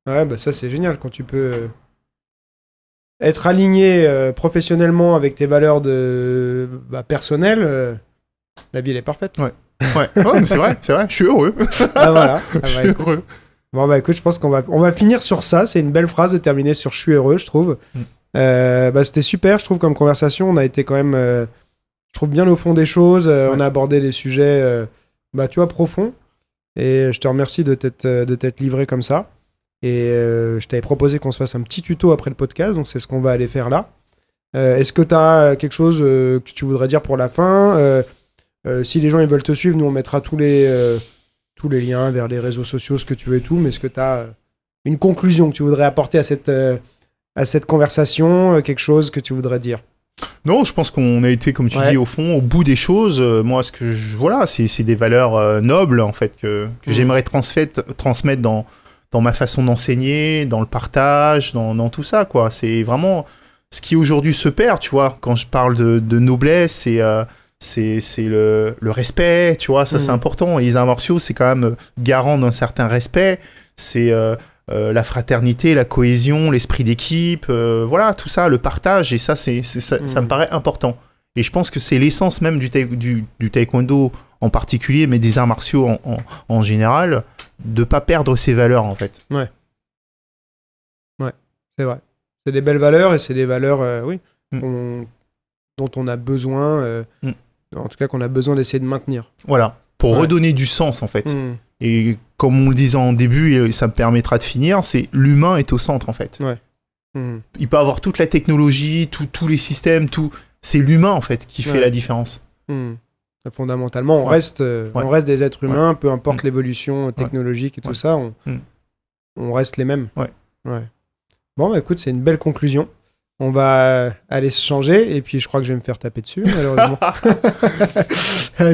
Ouais, bah ça c'est génial quand tu peux être aligné professionnellement avec tes valeurs personnelles. La vie elle est parfaite. Ouais, mais c'est vrai. Je suis heureux. Ah voilà. Je suis heureux. Bon bah écoute, je pense qu'on va finir sur ça. C'est une belle phrase de terminer sur je suis heureux, je trouve. C'était super, je trouve, comme conversation. On a été quand même, je trouve, bien au fond des choses. On a abordé des sujets, tu vois, profonds. Et je te remercie de t'être livré comme ça. Et je t'avais proposé qu'on se fasse un petit tuto après le podcast, donc c'est ce qu'on va aller faire là. Est-ce que tu as quelque chose que tu voudrais dire pour la fin? Si les gens ils veulent te suivre, nous on mettra tous les liens vers les réseaux sociaux, ce que tu veux et tout. Mais est-ce que tu as une conclusion que tu voudrais apporter à cette conversation, quelque chose que tu voudrais dire? Non, je pense qu'on a été, comme tu dis, au fond, au bout des choses. Moi, c'est des valeurs nobles, en fait, que j'aimerais transmettre dans ma façon d'enseigner, dans le partage, dans tout ça, quoi. C'est vraiment ce qui aujourd'hui se perd, tu vois. Quand je parle de noblesse, c'est le respect, tu vois, ça c'est important. Et les arts martiaux, c'est quand même garant d'un certain respect. C'est... la fraternité, la cohésion, l'esprit d'équipe, voilà, tout ça, le partage, et ça, ça me paraît important. Et je pense que c'est l'essence même du taekwondo en particulier, mais des arts martiaux en général, de pas perdre ses valeurs, en fait. Ouais, c'est vrai. C'est des belles valeurs, et c'est des valeurs, dont on a besoin en tout cas qu'on a besoin d'essayer de maintenir. Voilà, pour redonner du sens en fait. Et comme on le disait en début, et ça me permettra de finir, c'est l'humain est au centre en fait. Il peut avoir toute la technologie, tous les systèmes, c'est l'humain en fait qui fait la différence. Fondamentalement, on reste des êtres humains, peu importe l'évolution technologique et tout ça, on reste les mêmes. Bon, bah, écoute, c'est une belle conclusion. On va aller se changer et puis je crois que je vais me faire taper dessus, malheureusement.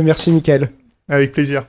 Merci, Mickaël. Avec plaisir.